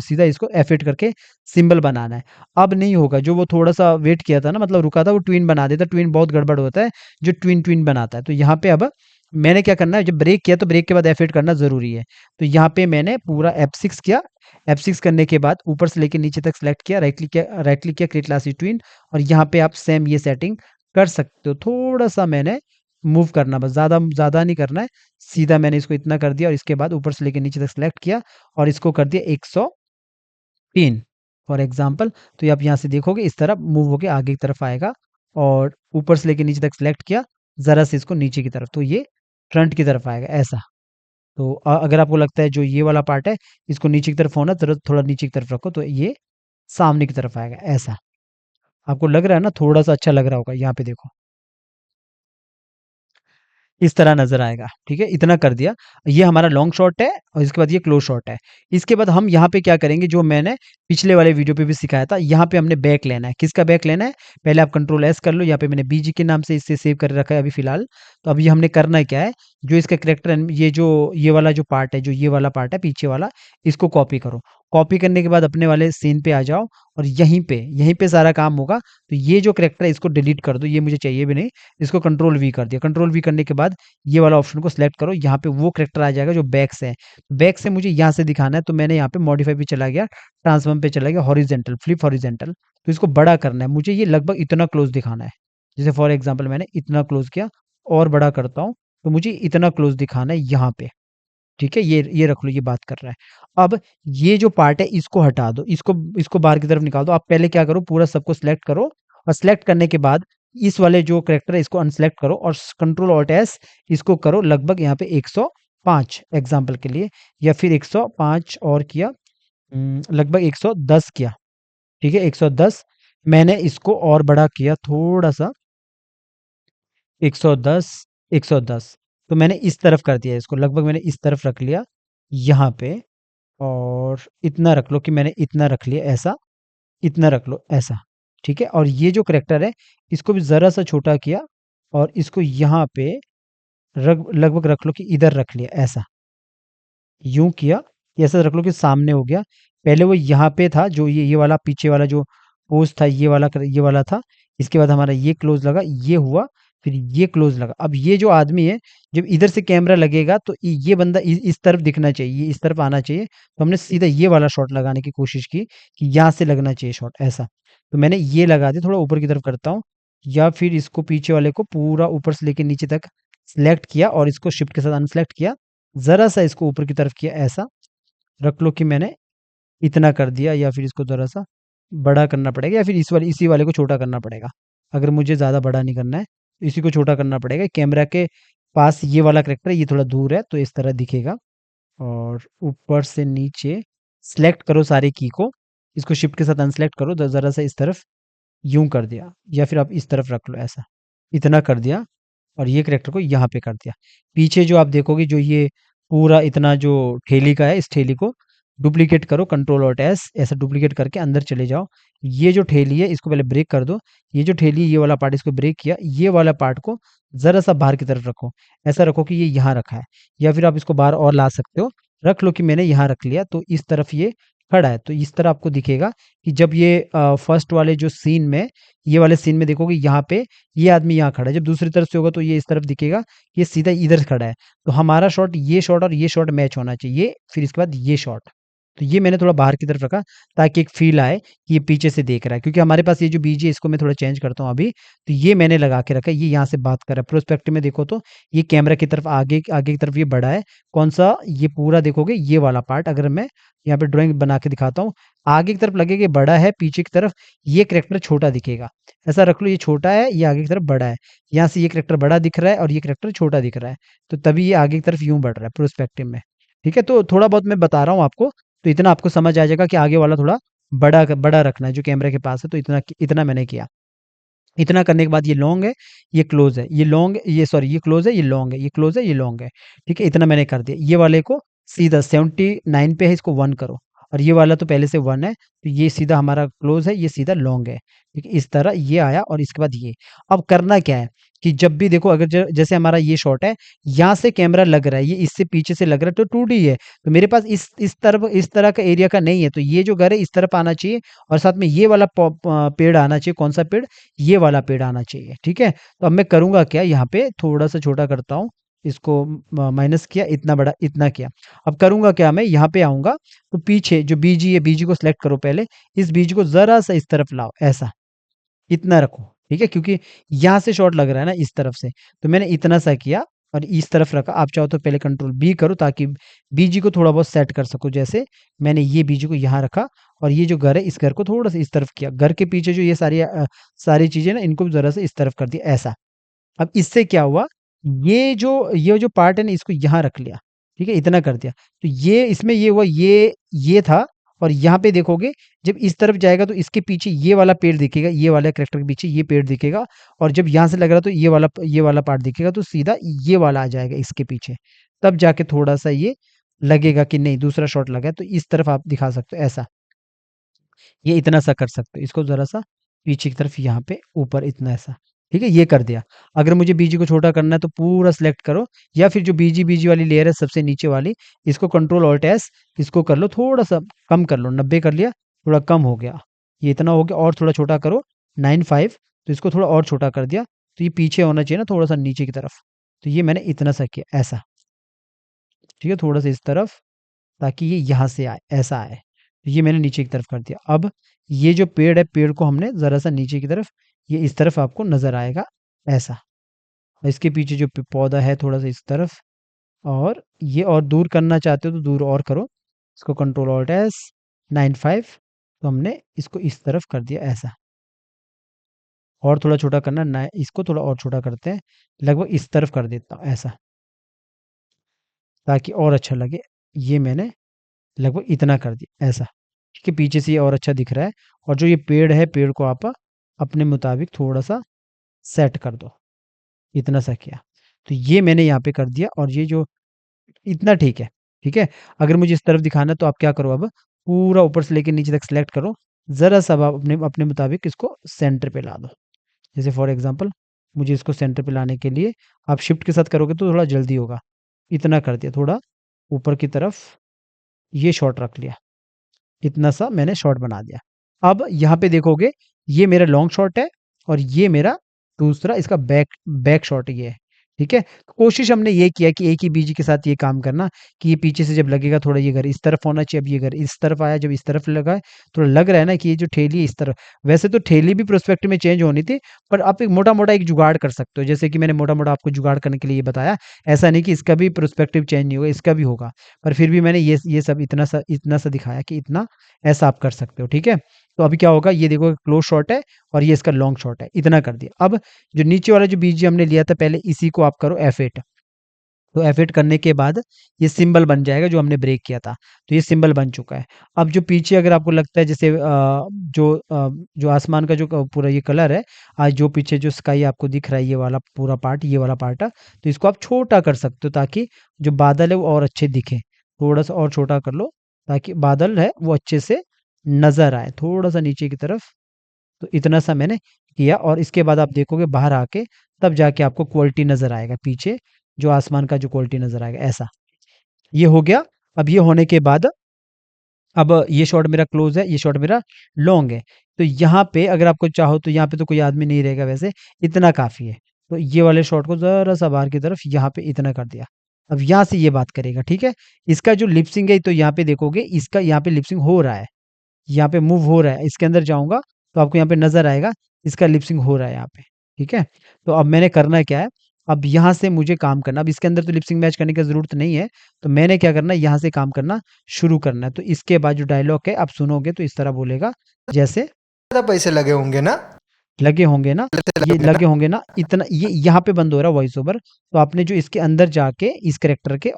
सीधा इसको F8 करके सिंबल बनाना है। अब नहीं होगा, जो वो थोड़ा-सा वेट किया था ना, मतलब रुका था, वो ट्विन बना देता। ट्विन बहुत गड़बड़ होता है, जो ट्विन बनाता है। तो यहाँ पे अब मैंने क्या करना है, जब ब्रेक किया तो ब्रेक के बाद F8 करना ज़रूरी है। तो यहाँ पे मैंने पूरा F6 किया, F6 करने के बाद ऊपर से लेके नीचे तक सेलेक्ट किया, राइट क्लिक किया, क्रिएट क्लासिक ट्विन, और यहाँ पे आप सेम ये सेटिंग कर सकते हो। थोड़ा-सा मैंने मूव करना, बस ज़्यादा नहीं करना है। सीधा मैंने इसको इतना कर दिया और इसके बाद ऊपर से लेके नीचे तक सेलेक्ट किया और इसको कर दिया 103 फॉर एग्ज़ाम्पल। तो ये आप यहाँ से देखोगे इस तरह मूव होके आगे की तरफ आएगा और ऊपर से लेके नीचे तक सेलेक्ट किया, ज़रा से इसको नीचे की तरफ, तो ये फ्रंट की तरफ आएगा, ऐसा। तो अगर आपको लगता है जो ये वाला पार्ट है, इसको नीचे की तरफ होना, थोड़ा नीचे की तरफ रखो, तो ये सामने की तरफ आएगा, ऐसा। आपको लग रहा है ना, थोड़ा-सा अच्छा लग रहा होगा, यहाँ पे देखो। इस तरह नज़र आएगा, ठीक है? इतना कर दिया। ये हमारा लॉन्ग शॉट है और इसके बाद ये क्लोज़ शॉट है। इसके बाद हम यहाँ पे क्या करेंगे, जो मैंने पिछले वाले वीडियो पे भी सिखाया था, यहाँ पे हमने बैक लेना है। किसका बैक लेना है? पहले आप कंट्रोल एस कर लो, यहाँ पे मैंने बीजी के नाम से इसे सेव कर रखा है अभी फ़िलहाल। तो अभी हमने करना क्या है, जो इसका कैरेक्टर ये वाला जो पार्ट है, जो ये वाला पार्ट है पीछे वाला, इसको कॉपी करो। कॉपी करने के बाद अपने वाले सीन पे आ जाओ और यहीं पे सारा काम होगा। तो ये जो कैरेक्टर है इसको डिलीट कर दो, ये मुझे चाहिए भी नहीं। इसको कंट्रोल वी कर दिया। कंट्रोल वी करने के बाद ये वाला ऑप्शन को सिलेक्ट करो, यहाँ पे वो कैरेक्टर आ जाएगा जो बैक से है। बैक से मुझे यहाँ से दिखाना है, तो मैंने यहाँ पे मॉडिफाई पे चला गया, ट्रांसफॉर्म पे चला गया, हॉरिजॉन्टल, फ्लिप हॉरिजॉन्टल। तो इसको बड़ा करना है, मुझे ये लगभग इतना क्लोज दिखाना है। जैसे फॉर एग्जांपल मैंने इतना क्लोज किया और बड़ा करता हूँ, तो मुझे इतना क्लोज दिखाना है यहाँ पे। ठीक है, ये रख लो, ये बात कर रहा है। अब ये जो पार्ट है इसको हटा दो, इसको बाहर की तरफ निकाल दो। आप पहले क्या करो, पूरा सबको सिलेक्ट करो और सिलेक्ट करने के बाद इस वाले जो कैरेक्टर है इसको अनसेलेक्ट करो और कंट्रोल ऑल्ट एस इसको करो लगभग यहाँ पे 105 एग्जांपल के लिए, या फिर 105 और किया, लगभग 110 किया। ठीक है, 110 मैंने इसको और बड़ा किया थोड़ा सा, 110, 110। तो मैंने इस तरफ कर दिया इसको, लगभग मैंने इस तरफ रख लिया यहाँ पे। और इतना रख लो कि मैंने इतना रख लिया ऐसा, इतना रख लो ऐसा। ठीक है, और ये जो करेक्टर है इसको भी ज़रा सा छोटा किया और इसको यहाँ पे लगभग रख लो कि इधर रख लिया ऐसा, यूं किया कि ऐसा रख लो कि सामने हो गया। पहले वो यहाँ पे था, जो ये वाला पीछे वाला जो पोज था, ये वाला था। इसके बाद हमारा ये क्लोज लगा, ये हुआ, फिर ये क्लोज लगा। अब ये जो आदमी है, जब इधर से कैमरा लगेगा तो ये बंदा इस तरफ दिखना चाहिए, ये इस तरफ आना चाहिए। तो हमने सीधा ये वाला शॉट लगाने की कोशिश की कि यहाँ से लगना चाहिए शॉट ऐसा। तो मैंने ये लगा दिया, थोड़ा ऊपर की तरफ करता हूँ, या फिर इसको पीछे वाले को पूरा ऊपर से लेके नीचे तक सिलेक्ट किया और इसको शिफ्ट के साथ अनसेलेक्ट किया, ज़रा सा इसको ऊपर की तरफ किया ऐसा। रख लो कि मैंने इतना कर दिया, या फिर इसको ज़रा सा बड़ा करना पड़ेगा, या फिर इसी वाले को छोटा करना पड़ेगा। अगर मुझे ज़्यादा बड़ा नहीं करना है तो इसी को छोटा करना पड़ेगा। कैमरा के पास ये वाला करेक्टर है, ये थोड़ा दूर है तो इस तरह दिखेगा। और ऊपर से नीचे सेलेक्ट करो सारे की को, इसको शिफ्ट के साथ अनसेलेक्ट करो, ज़रा सा इस तरफ यूं कर दिया, या फिर आप इस तरफ रख लो ऐसा, इतना कर दिया। और ये करेक्टर को यहाँ पे कर दिया। पीछे जो आप देखोगे, जो ये पूरा इतना जो ठेली का है, इस ठेली को डुप्लीकेट करो, कंट्रोल ऑल्ट एस, ऐसा डुप्लीकेट करके अंदर चले जाओ। ये जो ठेली है इसको पहले ब्रेक कर दो। ये जो ठेली है, ये वाला पार्ट इसको ब्रेक किया, ये वाला पार्ट को ज़रा सा बाहर की तरफ रखो, ऐसा रखो कि ये यहाँ रखा है, या फिर आप इसको बाहर और ला सकते हो। रख लो कि मैंने यहाँ रख लिया, तो इस तरफ ये खड़ा है। तो इस तरह आपको दिखेगा कि जब ये फर्स्ट वाले जो सीन में, ये वाले सीन में देखोगे यहाँ पे ये आदमी यहाँ खड़ा है, जब दूसरी तरफ से होगा तो ये इस तरफ दिखेगा, ये सीधा इधर खड़ा है। तो हमारा शॉट, ये शॉट और ये शॉट मैच होना चाहिए, फिर इसके बाद ये शॉट। तो ये मैंने थोड़ा बाहर की तरफ रखा ताकि एक फील आए कि ये पीछे से देख रहा है, क्योंकि हमारे पास ये जो बीजी है इसको मैं थोड़ा चेंज करता हूँ अभी। तो ये मैंने लगा के रखा है, ये यहाँ से बात कर रहा है। प्रोस्पेक्टिव में देखो तो ये कैमरा की तरफ आगे आगे की तरफ ये बड़ा है। कौन सा? ये पूरा देखोगे, ये वाला पार्ट। अगर मैं यहाँ पे ड्राइंग बना के दिखाता हूँ, आगे की तरफ लगेगा बड़ा है, पीछे की तरफ ये करेक्टर छोटा दिखेगा। ऐसा रख लो, ये छोटा है, ये आगे की तरफ बड़ा है। यहाँ से ये करेक्टर बड़ा दिख रहा है और ये करेक्टर छोटा दिख रहा है, तो तभी ये आगे की तरफ यूं बढ़ रहा है प्रोस्पेक्टिव में। ठीक है, तो थोड़ा बहुत मैं बता रहा हूँ आपको, तो इतना आपको समझ आ जाएगा कि आगे वाला थोड़ा बड़ा बड़ा रखना है जो कैमरे के पास है। तो इतना इतना मैंने किया। इतना करने के बाद ये लॉन्ग है, ये क्लोज है, ये लॉन्ग, ये सॉरी, ये क्लोज है, ये लॉन्ग है, ये क्लोज है, ये लॉन्ग है। ठीक है, इतना मैंने कर दिया। ये वाले को सीधा 79 पे है, इसको 1 करो। और ये वाला तो पहले से 1 है, तो ये सीधा हमारा क्लोज है, ये सीधा लॉन्ग है। ठीक है, इस तरह ये आया। और इसके बाद ये, अब करना क्या है कि जब भी देखो, अगर जैसे हमारा ये शॉट है, यहाँ से कैमरा लग रहा है, ये इससे पीछे से लग रहा है, तो 2D है। तो मेरे पास इस तरफ, इस तरह का एरिया का नहीं है, तो ये जो घर है इस तरफ आना चाहिए, और साथ में ये वाला पेड़ आना चाहिए। कौन सा पेड़? ये वाला पेड़ आना चाहिए। ठीक है, तो अब मैं करूंगा क्या, यहाँ पे थोड़ा सा छोटा करता हूँ, इसको माइनस किया, इतना बड़ा, इतना किया। अब करूंगा क्या, मैं यहाँ पे आऊंगा, तो पीछे जो बीजी है, बीजी को सिलेक्ट करो पहले, इस बीज को जरा सा इस तरफ लाओ ऐसा, इतना रखो। ठीक है, क्योंकि यहाँ से शॉट लग रहा है ना इस तरफ से, तो मैंने इतना सा किया और इस तरफ रखा। आप चाहो तो पहले कंट्रोल बी करो ताकि बीजी को थोड़ा बहुत सेट कर सको। जैसे मैंने ये बीजी को यहाँ रखा, और ये जो घर है इस घर को थोड़ा सा इस तरफ किया। घर के पीछे जो ये सारी चीजें ना, इनको भी जरा सा इस तरफ कर दिया ऐसा। अब इससे क्या हुआ, ये जो पार्ट है ना, इसको यहाँ रख लिया। ठीक है, इतना कर दिया। तो ये इसमें ये हुआ, ये था। और यहाँ पे देखोगे, जब इस तरफ जाएगा तो इसके पीछे ये वाला पेड़ दिखेगा, ये वाला करेक्टर के पीछे ये पेड़ दिखेगा। और जब यहाँ से लग रहा तो ये वाला पार्ट दिखेगा, तो सीधा ये वाला आ जाएगा इसके पीछे। तब जाके थोड़ा सा ये लगेगा कि नहीं, दूसरा शॉट लगा है। तो इस तरफ आप दिखा सकते हो ऐसा, ये इतना सा कर सकते हो। इसको ज़रा सा पीछे की तरफ, यहाँ पे ऊपर इतना ऐसा। ठीक है, ये कर दिया। अगर मुझे बीजी को छोटा करना है तो पूरा सिलेक्ट करो, या फिर जो बीजी बीजी वाली लेयर है सबसे नीचे वाली, इसको कंट्रोल ऑल्ट एस, इसको कर लो थोड़ा सा कम कर लो, 90 कर लिया, थोड़ा कम हो गया, ये इतना हो गया। और थोड़ा छोटा करो, 95, तो इसको थोड़ा और छोटा कर दिया। तो ये पीछे होना चाहिए ना, थोड़ा सा नीचे की तरफ। तो ये मैंने इतना सा किया ऐसा। ठीक है, थोड़ा सा इस तरफ, ताकि ये यहाँ से आए, ऐसा आए। तो ये मैंने नीचे की तरफ कर दिया। अब ये जो पेड़ है, पेड़ को हमने ज़रा सा नीचे की तरफ, ये इस तरफ आपको नज़र आएगा ऐसा। और इसके पीछे जो पौधा है थोड़ा सा इस तरफ, और ये और दूर करना चाहते हो तो दूर और करो। इसको कंट्रोल ऑल्ट एस, 95, तो हमने इसको इस तरफ कर दिया ऐसा। और थोड़ा छोटा करना ना, इसको थोड़ा और छोटा करते हैं, लगभग इस तरफ कर देता हूँ ऐसा, ताकि और अच्छा लगे। ये मैंने लगभग इतना कर दिया ऐसा। ठीक है, पीछे से ये और अच्छा दिख रहा है। और जो ये पेड़ है, पेड़ को आप अपने मुताबिक थोड़ा-सा सेट कर दो, इतना सा किया। तो ये मैंने यहाँ पे कर दिया और ये जो इतना ठीक है, ठीक है? अगर मुझे इस तरफ दिखाना है तो आप क्या करो अब, पूरा ऊपर से लेके नीचे तक सेलेक्ट करो, ज़रा-सा अब आप अपने अपने मुताबिक इसको सेंटर पे ला दो। जैसे फॉर एग्ज़ाम्पल मुझे इसको सेंटर पे लाने के लिए आप शिफ्ट के साथ करोगे तो थोड़ा जल्दी होगा। इतना कर दिया, थोड़ा ऊपर की तरफ ये शॉट रख लिया, इतना सा मैंने शॉट बना दिया। अब यहाँ पे देखोगे ये मेरा लॉन्ग शॉट है और ये मेरा दूसरा इसका बैक बैक शॉट ये है, ठीक है? कोशिश हमने ये किया कि एक ही बीजी के साथ ये काम करना कि ये पीछे से जब लगेगा थोड़ा ये घर इस तरफ होना चाहिए, अब ये घर इस तरफ आया, जब इस तरफ लगा है, थोड़ा लग रहा है ना कि ये जो ठेली है इस तरफ। वैसे तो ठेली भी प्रोस्पेक्टिव में चेंज होनी थी, पर आप एक मोटा-मोटा एक जुगाड़ कर सकते हो, जैसे कि मैंने मोटा-मोटा आपको जुगाड़ करने के लिए ये बताया। ऐसा नहीं कि इसका भी प्रोस्पेक्टिव चेंज नहीं होगा, इसका भी होगा। पर फिर भी मैंने ये सब इतना सा दिखाया कि इतना ऐसा आप कर सकते हो, ठीक है? तो अभी क्या होगा, ये देखो क्लोज़ शॉट है और ये इसका लॉन्ग शॉट है, इतना कर दिया। अब जो नीचे वाला जो बीजी हमने लिया था पहले, इसी को आप करो F8। तो F8 करने के बाद ये सिंबल बन जाएगा जो हमने ब्रेक किया था, तो ये सिंबल बन चुका है। अब जो पीछे अगर आपको लगता है जैसे जो आसमान का जो पूरा ये कलर है, आज जो पीछे जो स्काई आपको दिख रहा है, ये वाला पूरा पार्ट, ये वाला पार्ट है, तो इसको आप छोटा कर सकते हो ताकि जो बादल है वो और अच्छे दिखें। थोड़ा-सा और छोटा कर लो ताकि बादल है वो अच्छे से नज़र आए, थोड़ा-सा नीचे की तरफ। तो इतना सा मैंने किया और इसके बाद आप देखोगे बाहर आके तब जाके आपको क्वालिटी नज़र आएगा, पीछे जो आसमान का जो क्वालिटी नज़र आएगा, ऐसा। ये हो गया। अब ये होने के बाद अब ये शॉट मेरा क्लोज़ है, ये शॉट मेरा लॉन्ग है। तो यहाँ पे अगर आपको चाहो तो यहाँ पे तो कोई आदमी नहीं रहेगा वैसे, इतना काफ़ी है। तो ये वाले शॉट को ज़रा-सा बाहर की तरफ यहाँ पे इतना कर दिया। अब यहाँ से ये बात करेगा, ठीक है? इसका जो लिप सिंक है तो यहाँ पे देखोगे इसका यहाँ पे लिप सिंक हो रहा है। यहाँ पे मूव हो रहा है, इसके अंदर जाऊँगा तो आपको यहाँ पे नज़र आएगा, इसका लिप सिंक हो रहा है यहाँ पे, ठीक है? तो अब मैंने करना क्या है, अब यहाँ से मुझे काम करना, अब इसके अंदर तो लिप सिंक मैच करने की ज़रूरत नहीं है, तो मैंने क्या करना है, यहाँ से काम करना शुरू करना है। तो इसके बाद जो डायलॉग है आप सुनोगे तो इस तरह बोलेगा, जैसे ज़्यादा पैसे लगे होंगे ना? लगे होंगे ना, ये लगे होंगे ना, इतना ये यहाँ पे बंद हो रहा है वॉइस ओवर, तो आपने जो इसके अंदर जाके इस कैरेक्टर के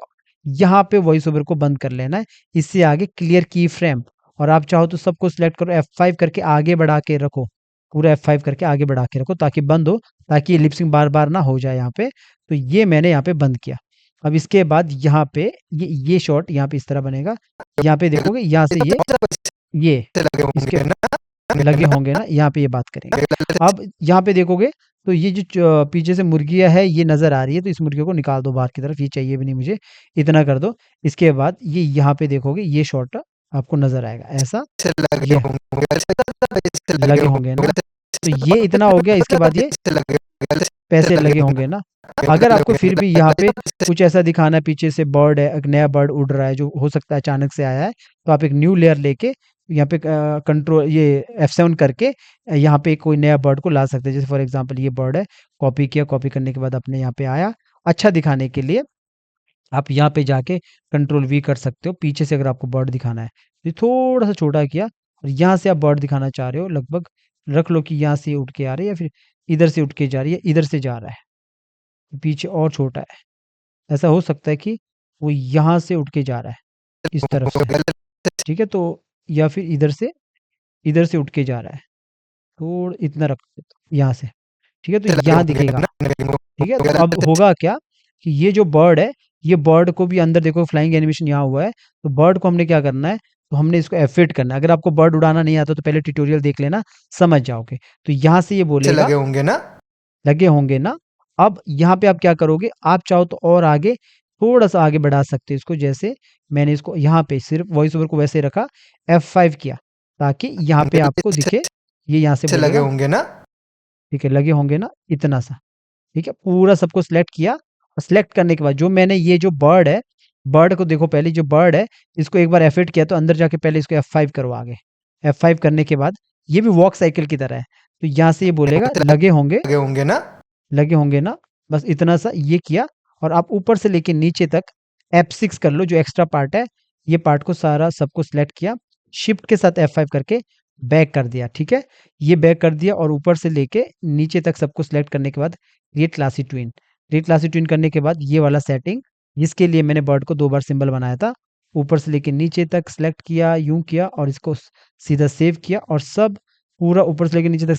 यहाँ पे वॉइस ओवर को बंद कर लेना है, इससे आगे क्लियर की फ्रेम और आप चाहो तो सबको सिलेक्ट करो F5 करके आगे बढ़ा के रखो, पूरा F5 करके आगे बढ़ा के रखो ताकि बंद हो, ताकि ये लिपसिंग बार-बार ना हो जाए यहाँ पे, तो ये मैंने यहाँ पे बंद किया। अब इसके बाद यहाँ पे ये शॉट यहाँ पे इस तरह बनेगा, यहाँ पे देखोगे यहाँ ये से तो बहुत ज़्यादा ये पैसे लगे इसके होंगे ना? लगे होंगे ना, यहाँ पे ये बात करेंगे। अब यहाँ पे देखोगे तो ये जो पीछे से मुर्गियाँ है ये नज़र आ रही है, तो इस मुर्गियों को निकाल दो बाहर की तरफ, ये चाहिए भी नहीं मुझे, इतना कर दो। इसके बाद ये यहाँ पे देखोगे ये शॉट आपको नज़र आएगा, ऐसा पैसे लगे ये होंगे, वैसे ज़्यादा पैसे लगे लगे होंगे होंगे, ना, तो वैसे ये इतना हो गया। इसके ज़्यादा बाद ये पैसे लगे होंगे, वैसे पैसे लगे लगे होंगे, होंगे ना। अगर आपको फिर भी यहाँ पे कुछ ऐसा दिखाना है, पीछे से बर्ड है, एक नया बर्ड उड़ रहा है जो हो सकता है अचानक से आया है, तो आप एक न्यू लेयर लेके यहाँ पे कंट्रोल ये F7 करके यहाँ पे कोई नया बर्ड को ला सकते हैं। जैसे फॉर एग्जांपल ये बर्ड है, कॉपी किया, कॉपी करने के बाद अपने यहाँ पे आया, अच्छा दिखाने के लिए आप यहाँ पे जाके कंट्रोल V कर सकते हो। पीछे से अगर आपको बर्ड दिखाना है, तो ये थोड़ा-सा छोटा किया और यहाँ से आप बर्ड दिखाना चाह रहे हो, लगभग रख लो कि यहाँ से उठ के आ रही है या फिर इधर से उठ के जा रही है, इधर से जा रहा है, पीछे और छोटा है। ऐसा हो सकता है कि वो यहाँ से उठ के जा रहा है, इस तरफ से, ठीक है? तो या फिर इधर से उठ के जा रहा है, थोड़ा इतना रख देता हूँ यहाँ से, ठीक है? तो लगे यहाँ होंगे दिखेगा, ना? ठीक है? तो अब होगा क्या कि ये जो बर्ड है, ये बर्ड को भी अंदर देखो फ्लाइंग एनिमेशन यहाँ हुआ है, तो बर्ड को हमने क्या करना है, तो हमने इसको F8 करना है। अगर आपको बर्ड उड़ाना नहीं आता तो पहले ट्यूटोरियल देख लेना, समझ जाओगे। तो यहाँ से ये पैसे बोलेगा लगे होंगे ना? लगे होंगे ना। अब यहाँ पे आप क्या करोगे, आप चाहो तो और आगे थोड़ा-सा आगे बढ़ा सकते हो इसको, जैसे मैंने इसको यहाँ पे सिर्फ़ वॉइस ओवर को वैसे रखा, F5 किया, ताकि यहाँ पे आपको दिखे, ये यहाँ से पैसे लगे बोलेगा, होंगे ना? ठीक है, लगे होंगे ना, इतना सा, ठीक है? पूरा सबको सिलेक्ट किया और सिलेक्ट करने के बाद जो मैंने ये जो बर्ड है, बर्ड को देखो पहले जो बर्ड है, इसको एक बार F8 किया तो अंदर जाके पहले इसको F5 करो आगे। F5 करने के बाद ये भी वॉक साइकिल की तरह है, तो यहाँ से ये बोलेगा लगे होंगे ना? लगे होंगे ना, बस इतना सा ये किया और आप ऊपर से लेके नीचे तक F6 कर लो, जो एक्स्ट्रा पार्ट है, ये पार्ट को सारा सबको सिलेक्ट किया, शिफ्ट के साथ F5 करके बैक कर दिया, ठीक है? ये बैक कर दिया और ऊपर से लेके नीचे तक सबको सिलेक्ट करने के बाद create classy twin, create classy twin करने के बाद ये वाला सेटिंग, जिसके लिए मैंने बर्ड को 2 बार सिंबल बनाया था, ऊपर से लेके नीचे तक सिलेक्ट किया, यूं किया और इसको सीधा सेव किया और सब पूरा ऊपर से लेके नीचे तक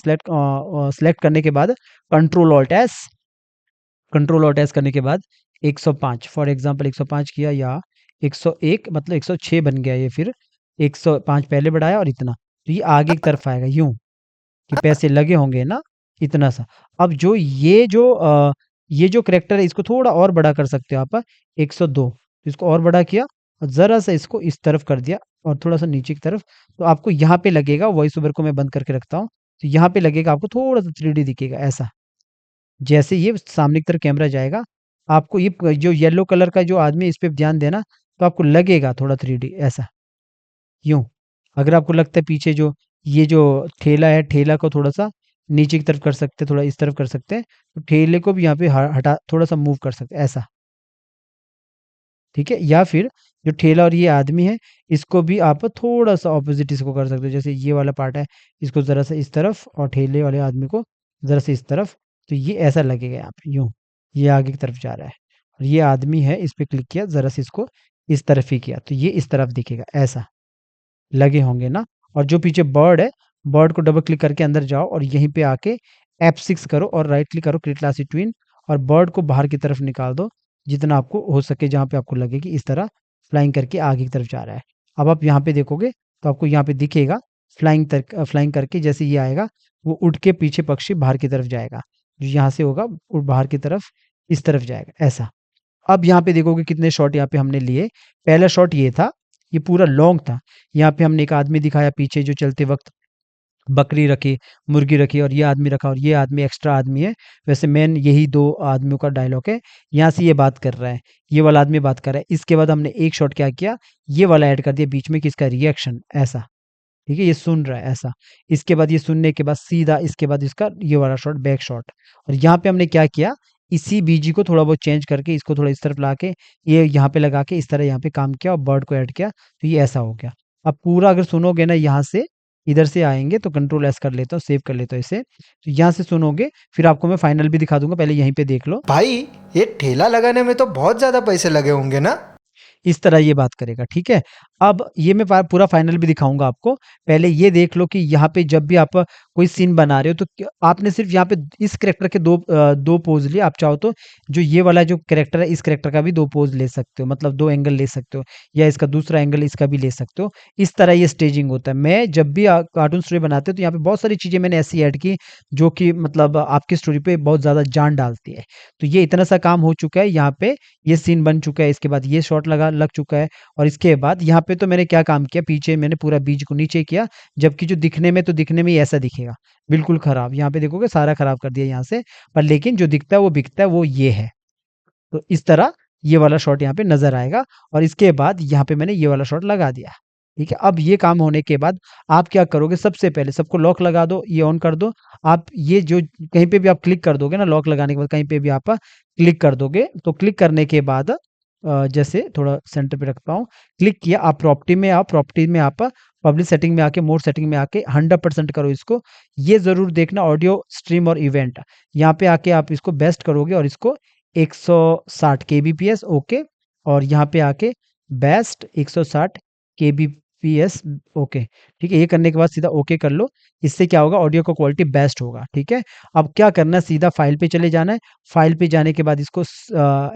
सिलेक्ट करने के बाद कंट्रोल ऑल्ट एस करने के बाद 105 फॉर एग्जांपल 105 किया या 101 मतलब 106 बन गया ये, फिर 105 पहले बढ़ाया और इतना, तो ये आगे की तरफ आएगा यूं कि पैसे लगे होंगे ना, इतना सा। अब जो ये जो करेक्टर है इसको थोड़ा और बड़ा कर सकते हो आप, 102, तो इसको और बड़ा किया और जरा सा इसको इस तरफ कर दिया और थोड़ा सा नीचे की तरफ, तो आपको यहाँ पे लगेगा, वॉइस ओवर को मैं बंद करके रखता हूँ, तो यहाँ पे लगेगा आपको थोड़ा सा 3D दिखेगा ऐसा। जैसे ये सामने की तरफ कैमरा जाएगा, आपको ये जो येलो कलर का जो आदमी है, इस पे ध्यान देना, तो आपको लगेगा थोड़ा 3D ऐसा, यूं। अगर आपको लगता है पीछे जो ये जो ठेला है, ठेला को थोड़ा सा नीचे की तरफ कर सकते हैं, थोड़ा इस तरफ कर सकते हैं, तो ठेले को भी यहाँ पे हटा थोड़ा सा मूव कर सकते हैं ऐसा, ठीक है। या फिर जो ठेला और ये आदमी है, इसको भी आप थोड़ा सा ऑपोजिट इसको कर सकते हो, जैसे ये वाला पार्ट है, इसको जरा सा इस तरफ और ठेले वाले आदमी को जरा सा इस तरफ, तो ये ऐसा लगेगा यहाँ पे यूं, ये आगे की तरफ जा रहा है और ये आदमी है, इस पे क्लिक किया, जरा सा इसको इस तरफ ही किया, तो ये इस तरफ दिखेगा ऐसा, लगे होंगे ना। और जो पीछे बर्ड है, बर्ड को डबल क्लिक करके अंदर जाओ और यहीं पे आके F6 करो और राइट क्लिक करो, क्रिएट क्लास ट्विन, और बर्ड को बाहर की तरफ निकाल दो जितना आपको हो सके, जहाँ पे आपको लगे कि इस तरह फ्लाइंग करके आगे की तरफ जा रहा है। अब आप यहाँ पे देखोगे तो आपको यहाँ पे दिखेगा फ्लाइंग करके जैसे ये आएगा, वो उड़ के पीछे पक्षी बाहर की तरफ जाएगा, जो यहाँ से होगा वो बाहर की तरफ इस तरफ जाएगा ऐसा। अब यहाँ पे देखोगे कितने शॉट यहाँ पे हमने लिए। पहला शॉट ये था, ये पूरा लॉन्ग था, यहाँ पे हमने एक आदमी दिखाया पीछे जो चलते वक्त बकरी रखी, मुर्गी रखी और ये आदमी रखा और ये आदमी एक्स्ट्रा आदमी है। वैसे मेन यही दो आदमियों का डायलॉग है, यहाँ से ये बात कर रहा है, ये वाला आदमी बात कर रहा है। इसके बाद हमने एक शॉट क्या किया, ये वाला ऐड कर दिया बीच में कि इसका रिएक्शन ऐसा, ठीक है, ये सुन रहा है ऐसा। इसके बाद ये सुनने के बाद सीधा इसके बाद इसका ये वाला शॉट बैक शॉट, और यहाँ पे हमने क्या किया, इसी बीजी को थोड़ा बहुत चेंज करके इसको थोड़ा इस तरफ ला के ये यहाँ पे लगा के इस तरह यहाँ पे काम किया और बर्ड को ऐड किया, तो ये ऐसा हो गया। अब पूरा अगर सुनोगे ना, यहाँ से इधर से आएंगे तो कंट्रोल एस कर लेता हूँ, सेव कर लेता हूँ इसे, तो यहाँ से सुनोगे, फिर आपको मैं फाइनल भी दिखा दूंगा, पहले यहीं पे देख लो। भाई ये ठेला लगाने में तो बहुत ज्यादा पैसे लगे होंगे ना। इस तरह ये बात करेगा, ठीक है। अब ये मैं पूरा फाइनल भी दिखाऊंगा आपको, पहले ये देख लो कि यहाँ पे जब भी आप कोई सीन बना रहे हो तो आपने सिर्फ यहाँ पे इस करेक्टर के दो पोज लिए, आप चाहो तो जो ये वाला जो करेक्टर है इस करेक्टर का भी दो पोज ले सकते हो, मतलब दो एंगल ले सकते हो, या इसका दूसरा एंगल इसका भी ले सकते हो। इस तरह ये स्टेजिंग होता है। मैं जब भी कार्टून स्टोरी बनाते हो तो यहाँ पे बहुत सारी चीजें मैंने ऐसी ऐड की जो कि मतलब आपकी स्टोरी पे बहुत ज्यादा जान डालती है। तो ये इतना सा काम हो चुका है, यहाँ पे ये सीन बन चुका है, इसके बाद ये शॉट लग चुका है, और इसके बाद यहाँ पे तो मैंने क्या काम किया, पीछे मैंने पूरा बीज को नीचे किया, जबकि जो दिखने में ही ऐसा दिखेगा, बिल्कुल खराब। यहाँ पे देखोगे सारा खराब कर दिया यहाँ से, पर लेकिन जो दिखता है वो बिकता है, वो ये है। तो इस तरह ये वाला शॉट यहाँ पे नजर आएगा, और इसके बाद यहाँ पे मैंने ये वाला शॉट लगा दिया, ठीक है। अब ये काम होने के बाद आप क्या करोगे, सबसे पहले सबको लॉक लगा दो, ये ऑन कर दो। आप ये जो कहीं पे भी आप क्लिक कर दोगे ना, लॉक लगाने के बाद कहीं पे भी आप क्लिक कर दोगे, तो क्लिक करने के बाद जैसे थोड़ा सेंटर पे रखता हूँ, क्लिक किया, आप प्रॉपर्टी में आओ, प्रॉपर्टी में आप पब्लिक सेटिंग में आके मोड सेटिंग में आके 100% करो इसको। ये जरूर देखना ऑडियो स्ट्रीम और इवेंट, यहाँ पे आके आप इसको बेस्ट करोगे और इसको 160 kbps ओके, और यहाँ पे आके बेस्ट 160 kbps ओके, ठीक है। ये करने के बाद सीधा ओके कर लो, इससे क्या होगा, ऑडियो का क्वालिटी बेस्ट होगा, ठीक है। अब क्या करना है, सीधा फाइल पे चले जाना है, फाइल पे जाने के बाद इसको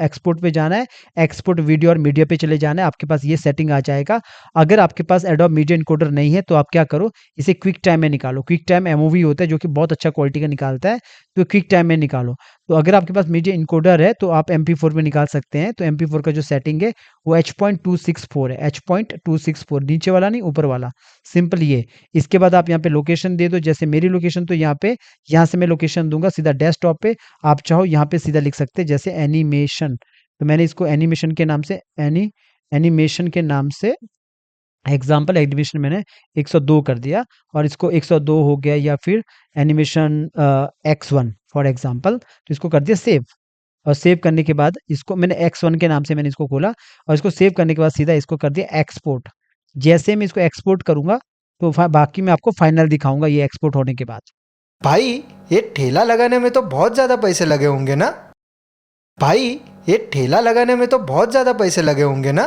एक्सपोर्ट पे जाना है, एक्सपोर्ट वीडियो और मीडिया पे चले जाना है, आपके पास ये सेटिंग आ जाएगा। अगर आपके पास एडोब मीडिया इनकोडर नहीं है तो आप क्या करो, इसे क्विक टाइम में निकालो। क्विक टाइम एमओवी होता है जो कि बहुत अच्छा क्वालिटी का निकालता है, तो क्विक टाइम में निकालो। तो अगर आपके पास मीडिया इनकोडर है तो आप MP4 में निकाल सकते हैं। तो MP4 का जो सेटिंग है वो H.264 है, H.264, नीचे वाला नहीं ऊपर वाला, सिंपल ये। इसके बाद आप यहाँ पे लोकेशन दे दो, जैसे मेरी लोकेशन तो यहाँ पे, यहाँ से मैं लोकेशन दूंगा सीधा डेस्कटॉप पे। आप चाहो यहाँ पे सीधा लिख सकते हैं जैसे एनिमेशन, तो मैंने इसको एनिमेशन के नाम से एनिमेशन के नाम से एग्जाम्पल एनिमेशन मैंने 102 कर दिया, और इसको 102 हो गया, या फिर एनिमेशन X1 फॉर एग्जाम्पल, तो इसको कर दिया सेव। और सेव करने के बाद इसको मैंने X1 के नाम से मैंने इसको खोला, और इसको सेव करने के बाद सीधा इसको कर दिया एक्सपोर्ट। जैसे मैं इसको एक्सपोर्ट करूंगा तो बाकी मैं आपको फाइनल दिखाऊंगा ये एक्सपोर्ट होने के बाद। भाई ये ठेला लगाने में तो बहुत ज्यादा पैसे लगे होंगे ना। भाई ये ठेला लगाने में तो बहुत ज्यादा पैसे लगे होंगे ना।